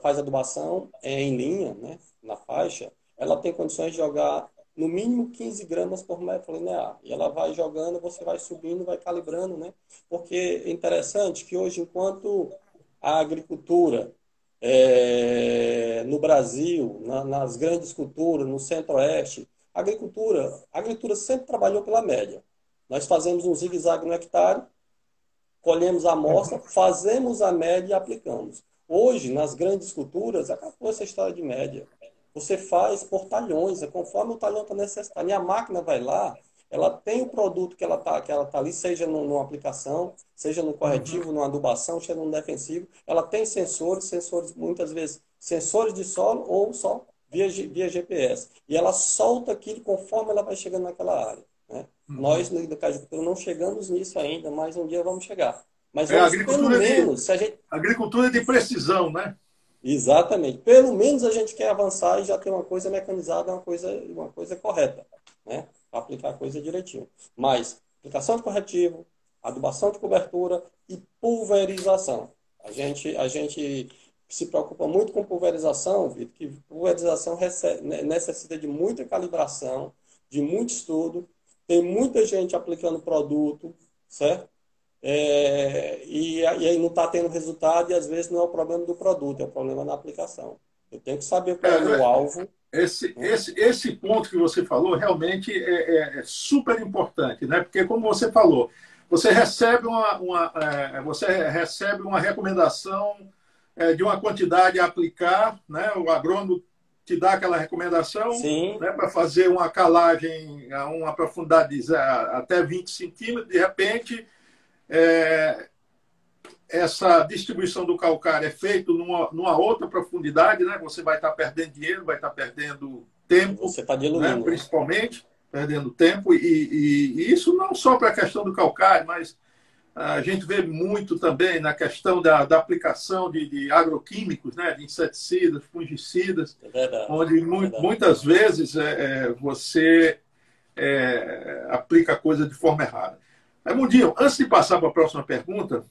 faz adubação em linha, né? Na faixa. Ela tem condições de jogar no mínimo 15 gramas por metro linear. E ela vai jogando, você vai subindo, vai calibrando, né? Porque é interessante que hoje, enquanto a agricultura no Brasil, nas grandes culturas, no Centro-Oeste, a agricultura sempre trabalhou pela média. Nós fazemos um zigue-zague no hectare, colhemos a amostra, fazemos a média e aplicamos. Hoje, nas grandes culturas, acabou essa história de média. Você faz por talhões, conforme o talhão está necessitando. E a máquina vai lá, ela tem o produto que ela tá ali, seja numa aplicação, seja no corretivo, numa adubação, seja no defensivo. Ela tem sensores, muitas vezes, sensores de solo ou só via GPS. E ela solta aquilo conforme ela vai chegando naquela área. Né? Nós, no Cajupira, não chegamos nisso ainda, mas um dia vamos chegar. Mas vamos, pelo menos, se a gente... Agricultura de precisão, né? Exatamente. Pelo menos a gente quer avançar e já ter uma coisa mecanizada, uma coisa correta, né? Para aplicar a coisa direitinho. Mas aplicação de corretivo, adubação de cobertura e pulverização. A gente se preocupa muito com pulverização, Vitor, que pulverização necessita de muita calibração, de muito estudo. Tem muita gente aplicando produto, certo? E aí não está tendo resultado e às vezes não é o problema do produto, é o problema da aplicação. Eu tenho que saber qual é o meu alvo. Esse ponto que você falou realmente é super importante, né? Porque, como você falou, você recebe uma recomendação de uma quantidade a aplicar, né? O agrônomo te dá aquela recomendação, né, para fazer uma calagem a uma profundidade de até 20 centímetros, de repente essa distribuição do calcário é feita numa outra profundidade, né? Você vai estar perdendo dinheiro, vai estar perdendo tempo, você está diluindo, né? Principalmente perdendo tempo, e isso não só para a questão do calcário, mas a gente vê muito também na questão da aplicação de agroquímicos, né? De inseticidas, fungicidas, onde muitas vezes você aplica a coisa de forma errada. Mundinho, antes de passar para a próxima pergunta,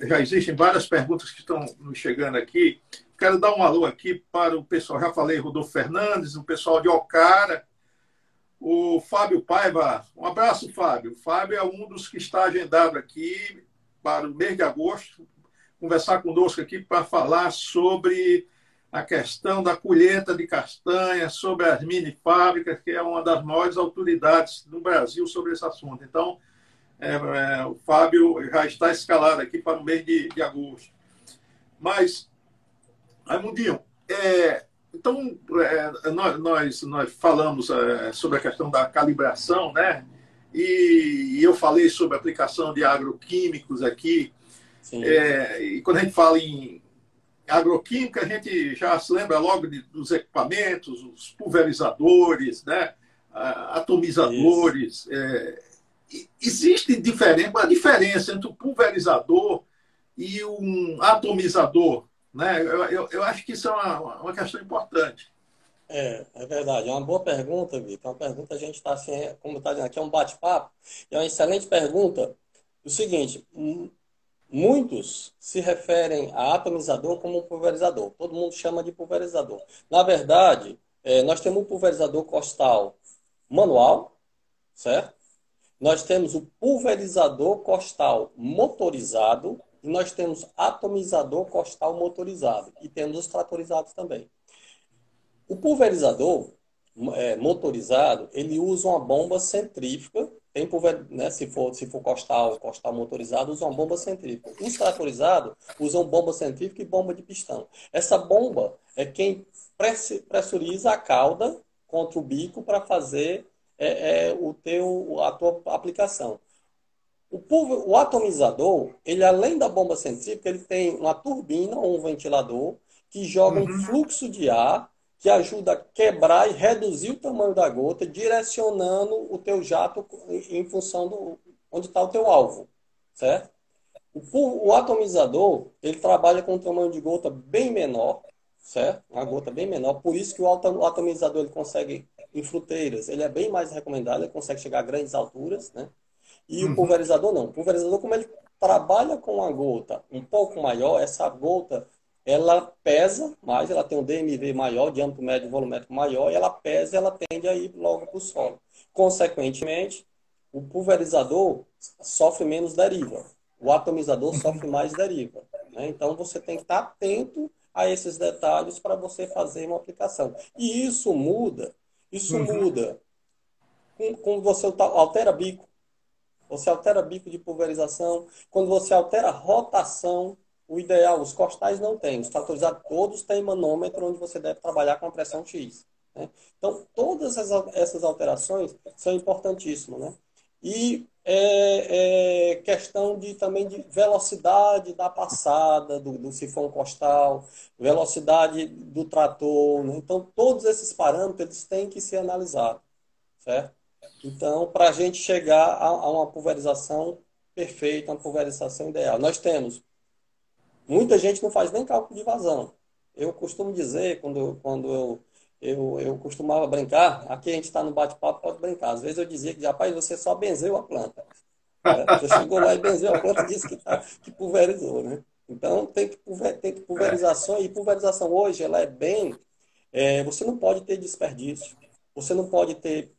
já existem várias perguntas que estão nos chegando aqui. Quero dar um alô aqui para o pessoal, já falei, Rodolfo Fernandes, o pessoal de Ocara, o Fábio Paiva. Um abraço, Fábio. O Fábio é um dos que está agendado aqui para o mês de agosto, conversar conosco aqui para falar sobre a questão da colheita de castanha, sobre as mini fábricas, que é uma das maiores autoridades no Brasil sobre esse assunto. Então, o Fábio já está escalado aqui para o mês de agosto. Mas, Raimundinho, então, nós falamos sobre a questão da calibração, né? E eu falei sobre a aplicação de agroquímicos aqui. E quando a gente fala em agroquímica, a gente já se lembra logo dos equipamentos, os pulverizadores, né? Atomizadores. Existe uma diferença entre o pulverizador e um atomizador, né? Eu acho que isso é uma questão importante. É verdade. É uma boa pergunta, Vitor. É uma pergunta, a gente está assim, como está dizendo aqui, é um bate-papo. É uma excelente pergunta. O seguinte, muitos se referem a atomizador como um pulverizador. Todo mundo chama de pulverizador. Na verdade, nós temos um pulverizador costal manual, certo? Nós temos o pulverizador costal motorizado e nós temos atomizador costal motorizado. E temos os tratorizados também. O pulverizador motorizado, ele usa uma bomba centrífuga. Tem né, se for costal motorizado, usa uma bomba centrífuga. Os tratorizados usam bomba centrífuga e bomba de pistão. Essa bomba é quem pressuriza a cauda contra o bico para fazer a tua aplicação. O atomizador, ele além da bomba centrífuga, ele tem uma turbina ou um ventilador que joga um fluxo de ar que ajuda a quebrar e reduzir o tamanho da gota, direcionando o teu jato em função de onde está o teu alvo, certo? O atomizador, ele trabalha com um tamanho de gota bem menor, certo? Uma gota bem menor, por isso que o atomizador ele consegue em fruteiras, ele é bem mais recomendado, ele consegue chegar a grandes alturas, né? E o pulverizador não. O pulverizador, como ele trabalha com uma gota um pouco maior, essa gota ela pesa mais, ela tem um DMV maior, diâmetro médio volumétrico maior, e ela pesa, ela tende a ir logo para o solo. Consequentemente, o pulverizador sofre menos deriva. O atomizador sofre mais deriva. Né? Então, você tem que estar atento a esses detalhes para você fazer uma aplicação. E isso muda quando você altera bico. Você altera bico de pulverização. Quando você altera rotação, o ideal, os costais não têm. Os tratorizados todos têm manômetro onde você deve trabalhar com a pressão X. Né? Então, todas essas alterações são importantíssimas. Né? E questão também de velocidade da passada do sifão costal, velocidade do trator. Né? Então, todos esses parâmetros eles têm que ser analisados. Certo? Então, para a gente chegar a uma pulverização perfeita, uma pulverização ideal. Nós temos, muita gente não faz nem cálculo de vazão. Eu costumo dizer, quando eu costumava brincar, aqui a gente está no bate-papo, pode brincar. Às vezes eu dizia que, rapaz, você só benzeu a planta. Né? Você chegou lá e benzeu a planta e disse que pulverizou. Né? Então, tem que pulverização, e pulverização hoje, ela é bem... você não pode ter desperdício. Você não pode ter...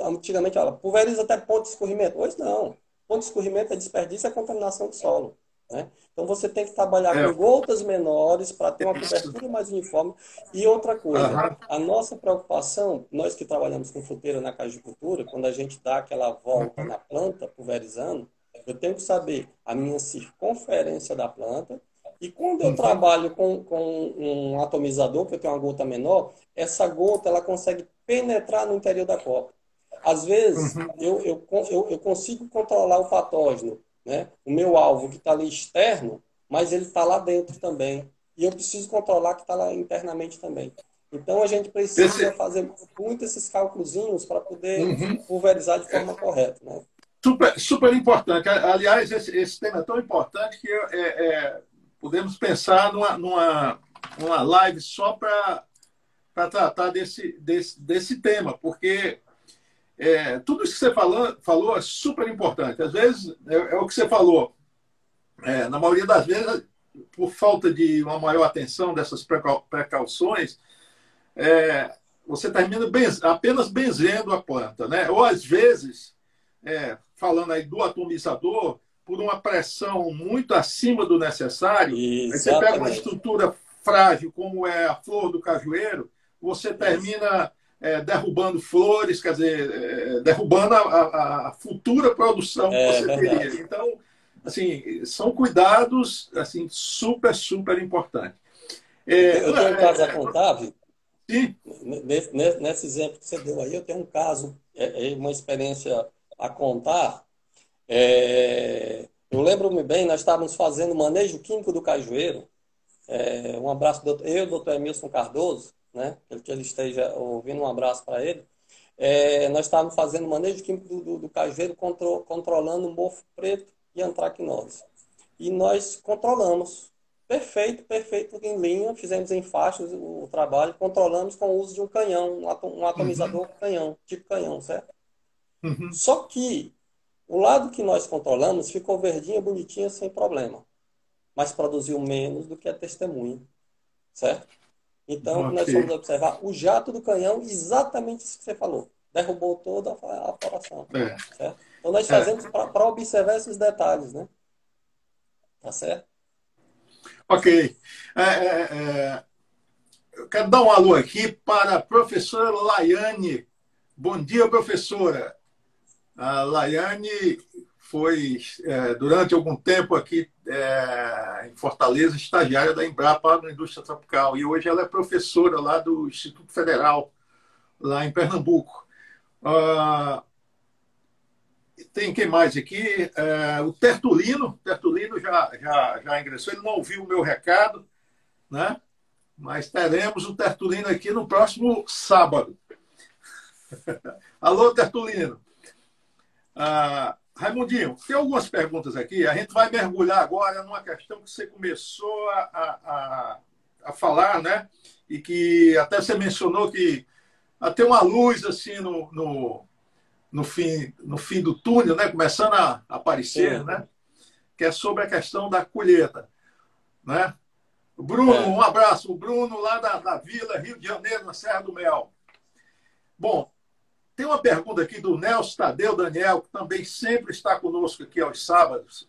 antigamente, pulveriza até ponto de escorrimento. Hoje não. Ponto de escorrimento é desperdício, é contaminação do solo. Né? Então você tem que trabalhar com gotas menores para ter uma cobertura mais uniforme. E outra coisa, a nossa preocupação, nós que trabalhamos com fruteira na cajicultura, quando a gente dá aquela volta na planta, pulverizando, eu tenho que saber a minha circunferência da planta. E quando eu trabalho com um atomizador, que eu tenho uma gota menor, essa gota ela consegue penetrar no interior da copa. Às vezes, eu consigo controlar o patógeno, né? O meu alvo que está ali externo, mas ele está lá dentro também. E eu preciso controlar que está lá internamente também. Então, a gente precisa fazer muito esses cálculozinhos para poder pulverizar de forma correta. Né? Super importante. Aliás, esse tema é tão importante que podemos pensar numa live só para tratar desse tema, porque tudo isso que você falou é super importante. Às vezes, é o que você falou, na maioria das vezes, por falta de uma maior atenção dessas precauções, você termina apenas benzendo a planta, né? Ou às vezes, falando aí do atomizador, por uma pressão muito acima do necessário, aí você pega uma Exatamente. estrutura frágil como é a flor do cajueiro, você Isso. termina derrubando flores, quer dizer, derrubando a futura produção que É você teria. verdade. Então, assim, são cuidados assim super, super importantes. Eu tenho um caso a contar, Vitor. Sim. Nesse exemplo que você deu aí, eu tenho um caso, uma experiência a contar. Eu lembro-me bem, nós estávamos fazendo manejo químico do cajueiro. Um abraço, eu, doutor Emilson Cardoso, né? Que ele esteja ouvindo, um abraço para ele. Nós estávamos fazendo manejo químico do cajueiro, controlando mofo preto e antracnose. E nós controlamos. Perfeito, perfeito, em linha, fizemos em faixas o trabalho, controlamos com o uso de um canhão, um Uhum, atomizador canhão, tipo canhão, certo? uhum, Só que o lado que nós controlamos ficou verdinho, bonitinho, sem problema, mas produziu menos do que a testemunha, certo? Então, o que ok. nós fomos observar, o jato do canhão, exatamente isso que você falou, derrubou toda a floração, É, certo? Então, nós é. fazemos para observar esses detalhes, né? Tá certo? Ok. Eu quero dar um alô aqui para a professora Laiane. Bom dia, professora. A Laiane foi, durante algum tempo aqui em Fortaleza, estagiária da Embrapa Agroindústria Tropical. E hoje ela é professora lá do Instituto Federal, lá em Pernambuco. Ah, tem quem mais aqui? O Tertulino. Tertulino já ingressou. Ele não ouviu o meu recado, né? Mas teremos o Tertulino aqui no próximo sábado. Alô, Tertulino. Raimundinho, tem algumas perguntas aqui. A gente vai mergulhar agora numa questão que você começou a falar, né? E que até você mencionou que até uma luz assim no fim do túnel, né? Começando a aparecer, Sim. né? Que é sobre a questão da colheita, né? Bruno, É. um abraço. O Bruno, lá da Vila, Rio de Janeiro, na Serra do Mel. Bom, tem uma pergunta aqui do Nelson Tadeu Daniel, que também sempre está conosco aqui aos sábados.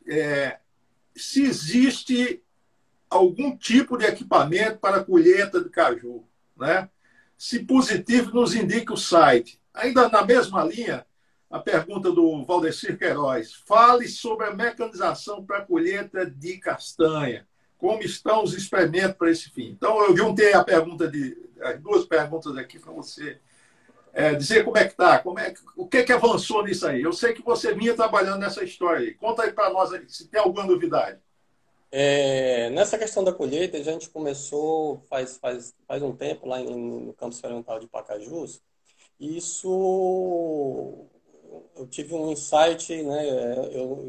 Se existe algum tipo de equipamento para colheita de caju, né? Se positivo, nos indique o site. Ainda na mesma linha, a pergunta do Valdecir Queiroz. Fale sobre a mecanização para a colheita de castanha. Como estão os experimentos para esse fim? Então, eu juntei as duas perguntas aqui para você dizer como é que está, o que avançou nisso aí. Eu sei que você vinha trabalhando nessa história aí. Conta aí para nós aí, se tem alguma novidade. Nessa questão da colheita, a gente começou faz um tempo lá no campus experimental de Pacajus. E isso eu tive um insight, né?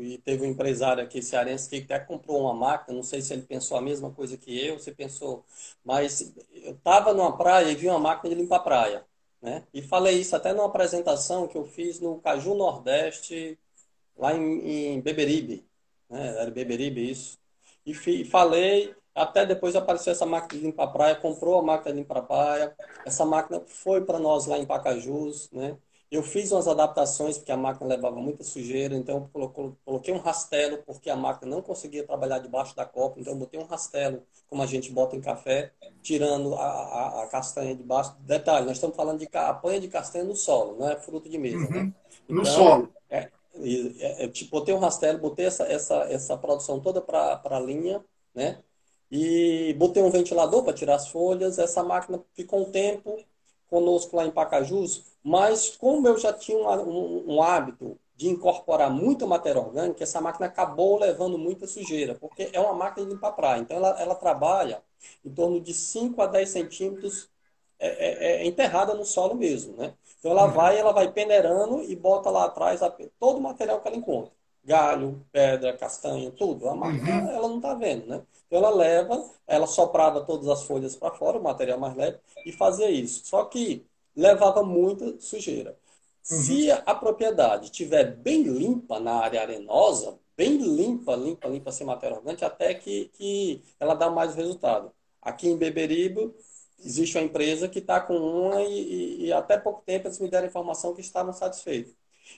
E teve um empresário aqui cearense que até comprou uma máquina. Não sei se ele pensou a mesma coisa que eu, se pensou, mas eu estava numa praia e vi uma máquina de limpar praia, né? E falei isso até numa apresentação que eu fiz no Caju Nordeste, lá em Beberibe, né? Era Beberibe isso. E falei, até depois apareceu essa máquina de limpar praia, comprou a máquina de limpar praia, essa máquina foi para nós lá em Pacajus, né? Eu fiz umas adaptações, porque a máquina levava muita sujeira, então eu coloquei um rastelo, porque a máquina não conseguia trabalhar debaixo da copa, então eu botei um rastelo, como a gente bota em café, tirando a castanha de baixo. Detalhe, nós estamos falando de apanha de castanha no solo, não é fruto de mesa, né? Uhum. No Então, solo. tipo, botei um rastelo, botei essa produção toda para a linha, né? E botei um ventilador para tirar as folhas. Essa máquina ficou um tempo conosco lá em Pacajus, mas como eu já tinha um hábito de incorporar muita matéria orgânica, essa máquina acabou levando muita sujeira, porque é uma máquina de limpar praia. Então, ela trabalha em torno de 5 a 10 centímetros enterrada no solo mesmo, né? Então ela vai peneirando e bota lá atrás todo o material que ela encontra. Galho, pedra, castanha, tudo. A máquina, Uhum. ela não está vendo, né? Então ela leva, ela soprava todas as folhas para fora, o material mais leve, e fazia isso. Só que levava muita sujeira. Se a propriedade estiver bem limpa na área arenosa, bem limpa, limpa, limpa, sem matéria orgânica, até que ela dá mais resultado. Aqui em Beberibe, existe uma empresa que está com uma e até pouco tempo eles me deram a informação que estavam satisfeitos.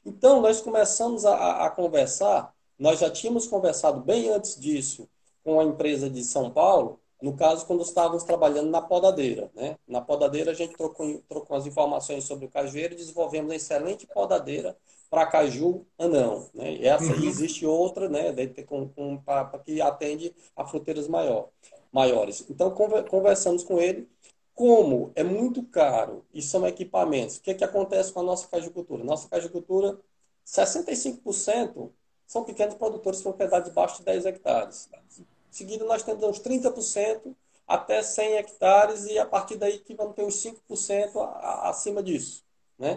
Então, nós começamos a conversar, nós já tínhamos conversado bem antes disso com a empresa de São Paulo, no caso, quando estávamos trabalhando na podadeira, né? Na podadeira, a gente trocou as informações sobre o cajueiro e desenvolvemos uma excelente podadeira para caju anão, né? E essa aí existe outra, né? Que atende a fruteiras maiores. Então, conversamos com ele. Como é muito caro e são equipamentos, o que acontece com a nossa cajucultura? Nossa cajucultura, 65% são pequenos produtores com propriedade abaixo de 10 hectares. Em seguida, nós temos uns 30% até 100 hectares e a partir daí que vamos ter uns 5% acima disso, né?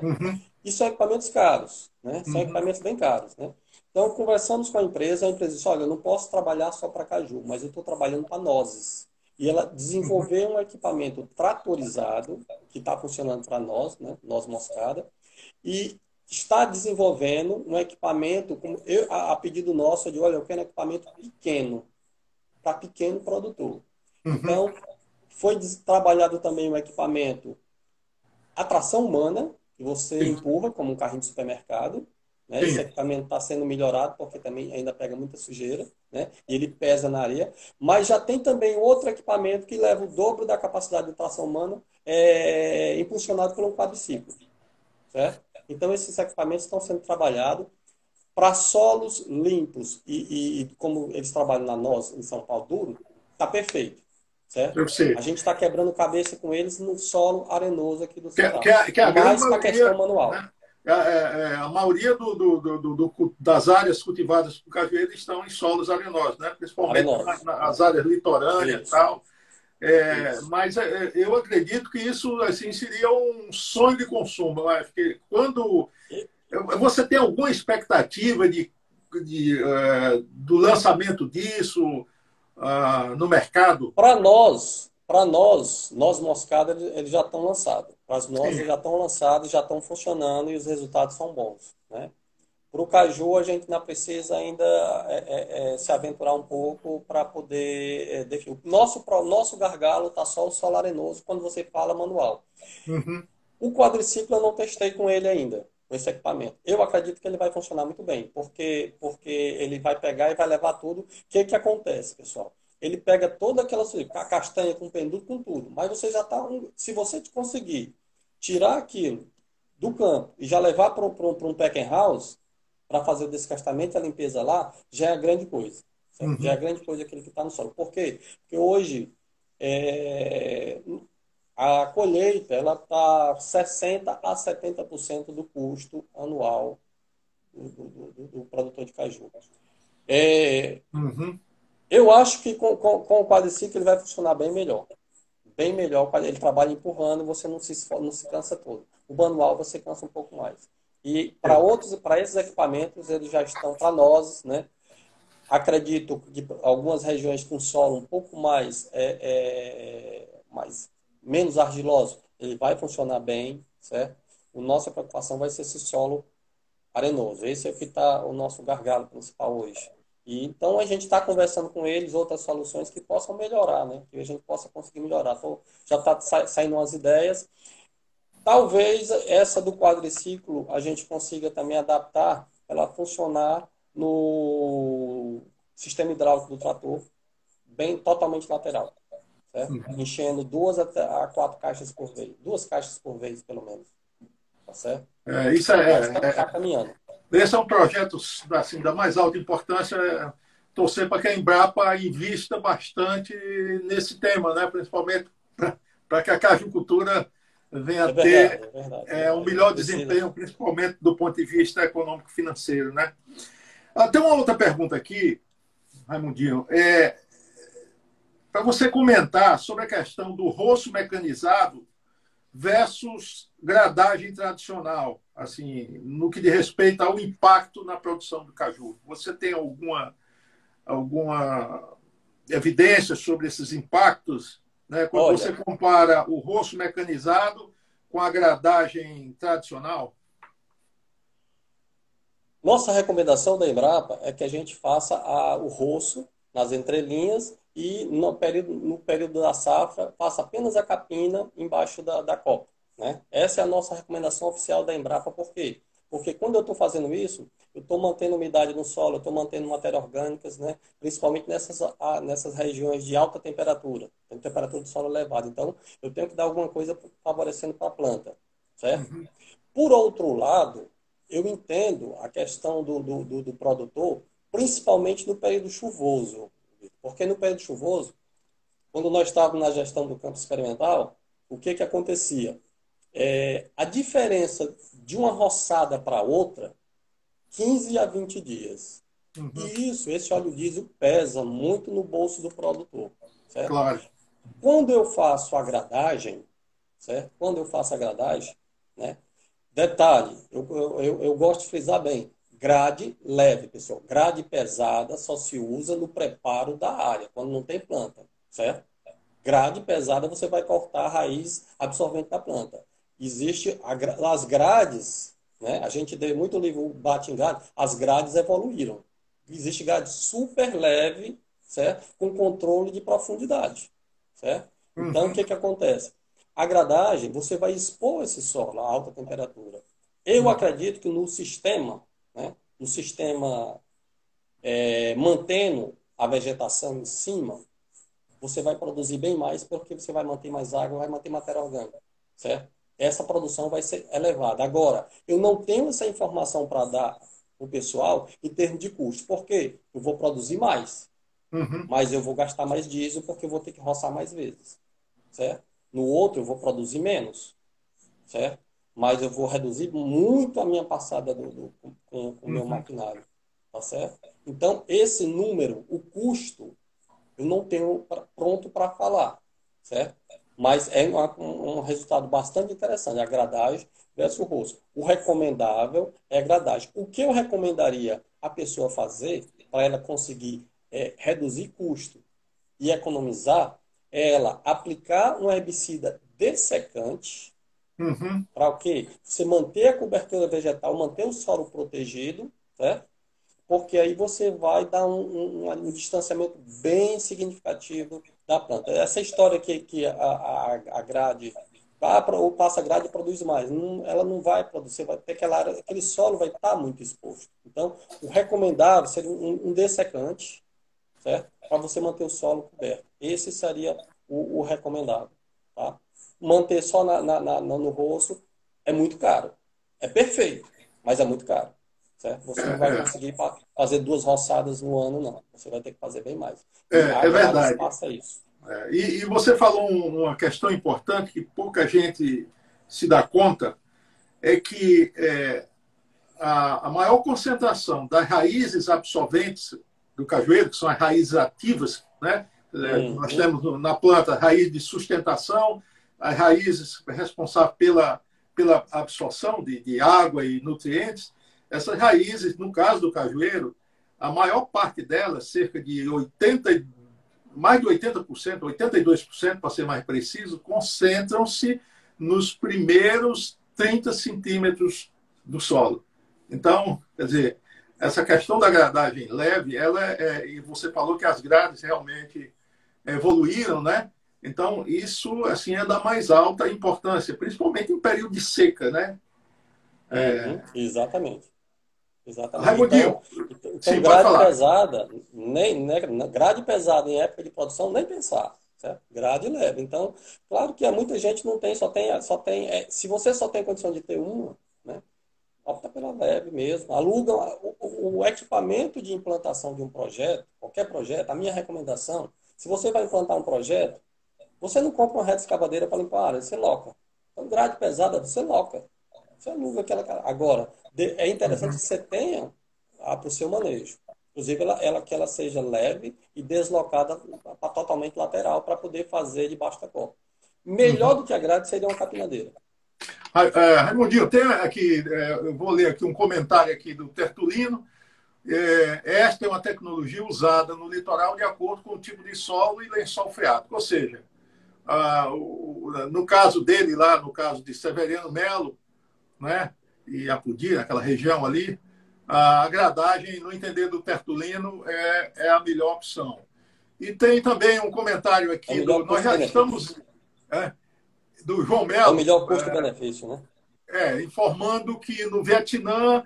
E são equipamentos caros, né? São equipamentos bem caros, né? Então, conversamos com a empresa disse, olha, eu não posso trabalhar só para caju, mas eu estou trabalhando para nozes. E ela desenvolveu um equipamento tratorizado, que está funcionando para nós, né? Noz moscada, e está desenvolvendo um equipamento, a pedido nosso, de olha, eu quero um equipamento pequeno, para pequeno produtor. Então, foi trabalhado também um equipamento a tração humana, que você empurra como um carrinho de supermercado. Né? Esse equipamento está sendo melhorado, porque também ainda pega muita sujeira, né? E ele pesa na areia. Mas já tem também outro equipamento que leva o dobro da capacidade de tração humana, impulsionado por um quadriciclo. Certo? Então, esses equipamentos estão sendo trabalhados para solos limpos e como eles trabalham na noz em São Paulo duro, está perfeito. Certo? A gente está quebrando cabeça com eles no solo arenoso aqui do Ceará. Que é a mais para a questão manual. Né? A maioria das áreas cultivadas por cajueiro estão em solos arenosos, né? Principalmente nas áreas litorâneas e tal. Mas eu acredito que isso assim, seria um sonho de consumo. Porque quando você tem alguma expectativa do lançamento disso no mercado? Para nós, noz moscada, eles já estão lançados. As nozes já estão lançadas, já estão funcionando e os resultados são bons. Né? Para o caju, a gente ainda precisa ainda se aventurar um pouco para poder definir. Nosso gargalo está só o solo arenoso quando você fala manual. O quadriciclo eu não testei com ele ainda, com esse equipamento. Eu acredito que ele vai funcionar muito bem, porque ele vai pegar e vai levar tudo. O que acontece, pessoal? Ele pega toda aquela castanha com penduro, com tudo. Mas você já está... Se você conseguir tirar aquilo do campo e já levar para um packing house para fazer o descastamento e a limpeza lá, já é grande coisa. Já é grande coisa aquilo que está no solo. Por quê? Porque hoje a colheita ela está 60% a 70% do custo anual do produtor de caju. Eu acho que com o quadriciclo ele vai funcionar bem melhor. Bem melhor. Ele trabalha empurrando, você não se cansa todo. O manual você cansa um pouco mais. E para esses equipamentos, eles já estão para nós, né? Acredito que algumas regiões com solo um pouco menos argiloso, ele vai funcionar bem, certo? A nossa preocupação vai ser esse solo arenoso. Esse é o que está o nosso gargalo principal hoje. E então a gente está conversando com eles outras soluções que possam melhorar, né? Que a gente possa conseguir melhorar. Então, já está saindo umas ideias. Talvez essa do quadriciclo a gente consiga também adaptar ela funcionar no sistema hidráulico do trator, totalmente lateral. Certo? Enchendo 2 a 4 caixas por vez. 2 caixas por vez, pelo menos. Tá certo? Isso tá caminhando. Esse é um projeto assim, da mais alta importância. Torcer para que a Embrapa invista bastante nesse tema, né? Principalmente para que a cajucultura venha a ter um melhor desempenho, principalmente do ponto de vista econômico-financeiro. Né? Tem uma outra pergunta aqui, Raimundinho. Para você comentar sobre a questão do roço mecanizado versus gradagem tradicional, assim, no que diz respeito ao impacto na produção do caju. Você tem alguma evidência sobre esses impactos, né? Quando você compara o roço mecanizado com a gradagem tradicional? Nossa recomendação da Embrapa é que a gente faça o roço nas entrelinhas e no período da safra faça apenas a capina embaixo da copa, né? Essa é a nossa recomendação oficial da Embrapa. Por quê? Porque quando eu estou fazendo isso, eu estou mantendo umidade no solo, eu estou mantendo matéria orgânicas, né? Principalmente nessas regiões de alta temperatura, tem temperatura do solo elevada. Então, eu tenho que dar alguma coisa favorecendo para a planta, certo? Uhum. Por outro lado, eu entendo a questão do produtor, principalmente no período chuvoso. Porque no período chuvoso, quando nós estávamos na gestão do campo experimental, o que que acontecia? A diferença de uma roçada para outra, 15 a 20 dias. Uhum. E esse óleo diesel pesa muito no bolso do produtor, certo? Claro. Quando eu faço a gradagem, certo? Quando eu faço a gradagem, né? Detalhe, eu gosto de frisar bem. Grade leve, pessoal. Grade pesada só se usa no preparo da área, quando não tem planta, certo? Grade pesada você vai cortar a raiz absorvente da planta. Existe as grades, né? A gente deu muito livro bate em grade, as grades evoluíram. Existe grade super leve, certo? Com controle de profundidade, certo? Então, o Uhum. que que acontece? A gradagem, você vai expor esse solo a alta temperatura. Eu Uhum. acredito que no sistema, né? No sistema mantendo a vegetação em cima, você vai produzir bem mais porque você vai manter mais água, vai manter matéria orgânica, certo? Essa produção vai ser elevada. Agora, eu não tenho essa informação para dar para o pessoal em termos de custo. Por quê? Eu vou produzir mais, Uhum. mas eu vou gastar mais diesel porque eu vou ter que roçar mais vezes, certo? No outro, eu vou produzir menos, certo? Mas eu vou reduzir muito a minha passada com o meu Uhum. maquinário, tá certo? Então, esse número, o custo, eu não tenho pronto para falar, certo? Mas é um resultado bastante interessante, a gradagem versus o rosto. O recomendável é a gradagem. O que eu recomendaria a pessoa fazer para ela conseguir reduzir custo e economizar é ela aplicar um herbicida dessecante Uhum. para o quê? Você manter a cobertura vegetal, manter o solo protegido, certo? Porque aí você vai dar um distanciamento bem significativo da planta. Essa história que a grade, ou passa a grade e produz mais, ela não vai produzir, você vai ter aquele solo vai estar muito exposto. Então, o recomendável seria um dessecante, certo? Para você manter o solo coberto. Esse seria o recomendável, tá? Manter só no rosto é muito caro. É perfeito, mas é muito caro, certo? Você não vai É, conseguir fazer 2 roçadas no ano, não. Você vai ter que fazer bem mais. E a é grade verdade. passa isso. E você falou uma questão importante que pouca gente se dá conta, é que a maior concentração das raízes absorventes do cajueiro, que são as raízes ativas, né? Nós Uhum, temos na planta a raiz de sustentação, as raízes responsáveis pela absorção de água e nutrientes. Essas raízes, no caso do cajueiro, a maior parte delas, cerca de 80, mais de 80%, 82%, para ser mais preciso, concentram-se nos primeiros 30 centímetros do solo. Então, quer dizer, essa questão da gradagem leve, e você falou que as grades realmente evoluíram, né? Então, isso assim é da mais alta importância, principalmente em período de seca, né? uhum, exatamente. Exatamente. Raimundinho, Então, sim, pode grade falar. pesada, nem, né, grade pesada em época de produção, nem pensar, certo? Grade leve. Então, claro que muita gente não tem, se você só tem condição de ter uma, né, opta pela leve mesmo. Aluga o equipamento de implantação de um projeto, qualquer projeto, a minha recomendação, se você vai implantar um projeto, você não compra uma reta escavadeira para limpar a área, você loca. Então, grade pesada, você loca. Você aluga aquela. Agora, é interessante que Uhum, você tenha para o seu manejo. Inclusive, que ela seja leve e deslocada para totalmente lateral para poder fazer debaixo da copa. Melhor uhum. do que a grade seria uma capinadeira. Raimundinho, tem aqui, eu vou ler aqui um comentário aqui do Tertulino. Esta é uma tecnologia usada no litoral de acordo com o tipo de solo e lençol freático. Ou seja, no caso dele lá, no caso de Severiano Melo, né, e Apodi, aquela região ali, a gradagem, no entender do Tertulino, é a melhor opção. E tem também um comentário É o aqui melhor nós já custo-benefício. estamos, do João É o Melo, melhor custo-benefício, né? informando que no Vietnã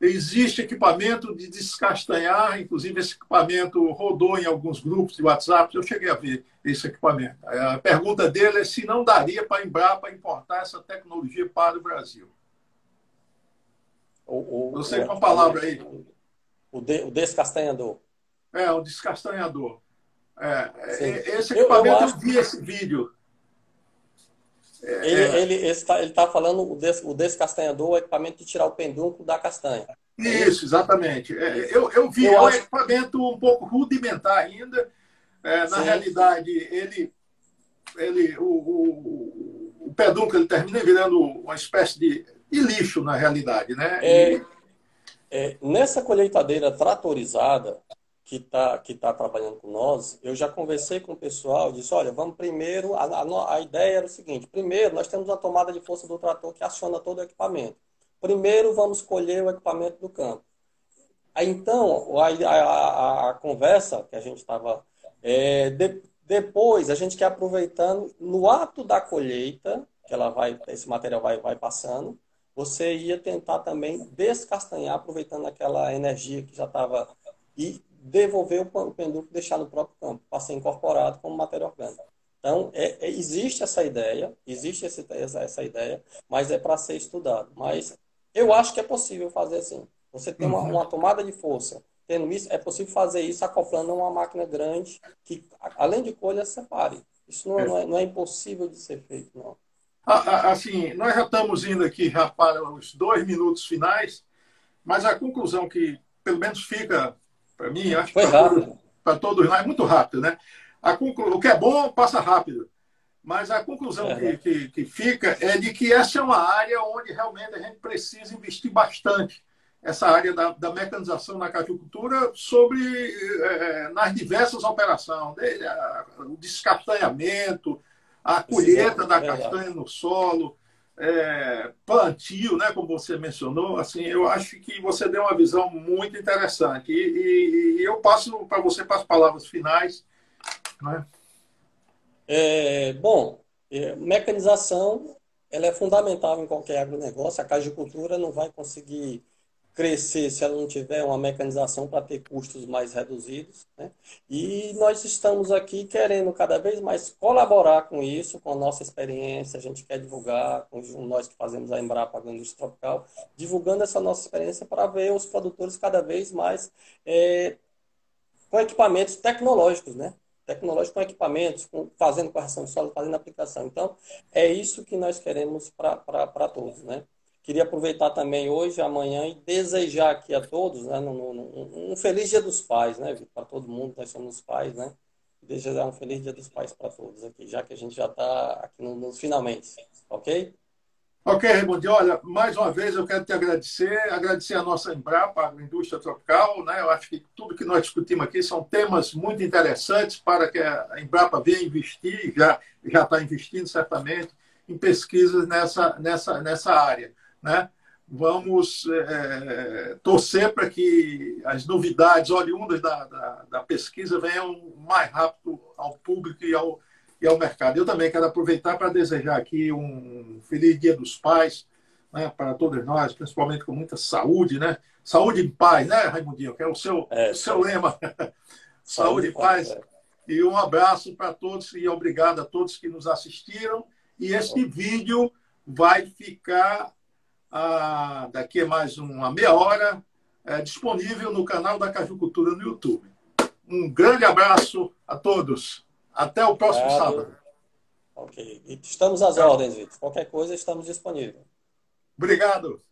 existe equipamento de descastanhar, inclusive esse equipamento rodou em alguns grupos de WhatsApp, eu cheguei a ver esse equipamento. A pergunta dele é se não daria para a Embrapa importar essa tecnologia para o Brasil. Você O com a palavra equipamento, aí. o descastanhador. Um descastanhador. Sim. Esse Eu equipamento, acho eu vi esse vídeo. ele tá falando o descastanhador, o equipamento de tirar o pedúnculo da castanha. É Isso, isso? exatamente. Isso. Eu vi, Eu é um acho, equipamento um pouco rudimentar ainda. Na sim. realidade, o pedúnculo ele termina virando uma espécie de lixo, na realidade, né? Nessa colheitadeira tratorizada que tá trabalhando com nós, eu já conversei com o pessoal, disse, olha, vamos primeiro, a ideia era o seguinte, primeiro nós temos uma tomada de força do trator que aciona todo o equipamento. Primeiro vamos colher o equipamento do campo. Aí então, a conversa que a gente estava, depois a gente quer aproveitando, no ato da colheita, esse material vai passando, você ia tentar também descastanhar, aproveitando aquela energia que já estava, e devolver o pendúculo, deixar no próprio campo, para ser incorporado como matéria orgânica. Então, existe essa ideia, essa ideia, mas é para ser estudado. Mas eu acho que é possível fazer assim. Você tem Uhum. uma tomada de força. Tendo isso, é possível fazer isso acoplando a uma máquina grande que, além de colha, separe. Isso não é impossível de ser feito, não. Assim, nós já estamos indo aqui já para os 2 minutos finais, mas a conclusão que, pelo menos, fica para mim, acho que Foi rápido. para todos nós, é muito rápido, né? O que é bom passa rápido. Mas a conclusão Verdade. que fica é de que essa é uma área onde realmente a gente precisa investir bastante. Essa área da mecanização na cajucultura nas diversas operações, desde o descastanhamento, a colheita Precisamos, da verdade. castanha no solo, plantio, né, como você mencionou. Assim, eu acho que você deu uma visão muito interessante. E eu passo para você para as palavras finais. Né? Bom, mecanização ela é fundamental em qualquer agronegócio. A cajicultura não vai conseguir crescer se ela não tiver uma mecanização para ter custos mais reduzidos, né? E nós estamos aqui querendo cada vez mais colaborar com isso, com a nossa experiência. A gente quer divulgar, com nós que fazemos a Embrapa Agroindústria Tropical, divulgando essa nossa experiência para ver os produtores cada vez mais com equipamentos tecnológicos, né? Tecnológicos com equipamentos, fazendo correção de solo, fazendo aplicação. Então, é isso que nós queremos para todos, né? Queria aproveitar também hoje, amanhã, e desejar aqui a todos, né, um feliz Dia dos Pais, né, para todo mundo, nós somos pais, né? Desejar um feliz Dia dos Pais para todos aqui, já que a gente já está aqui nos finalmente, ok? Ok, Raimundo, olha, mais uma vez eu quero te agradecer a nossa Embrapa, a Agroindústria Tropical, né? Eu acho que tudo que nós discutimos aqui são temas muito interessantes para que a Embrapa venha investir, já está investindo certamente em pesquisas nessa área, né? Vamos torcer para que as novidades oriundas da pesquisa venham mais rápido ao público e ao mercado. Eu também quero aproveitar para desejar aqui um feliz Dia dos Pais, né, para todos nós, principalmente com muita saúde, né? Saúde e paz, né, Raimundinho? Que é o seu lema. Saúde Saúde e e paz. paz. E um abraço para todos e obrigado a todos que nos assistiram. E este vídeo vai ficar daqui a mais uma meia hora disponível no canal da Cajucultura no YouTube. Um grande abraço a todos. Até o próximo Obrigado. sábado. Ok. E estamos às Tchau. ordens, Vitor. Qualquer coisa, estamos disponíveis. Obrigado.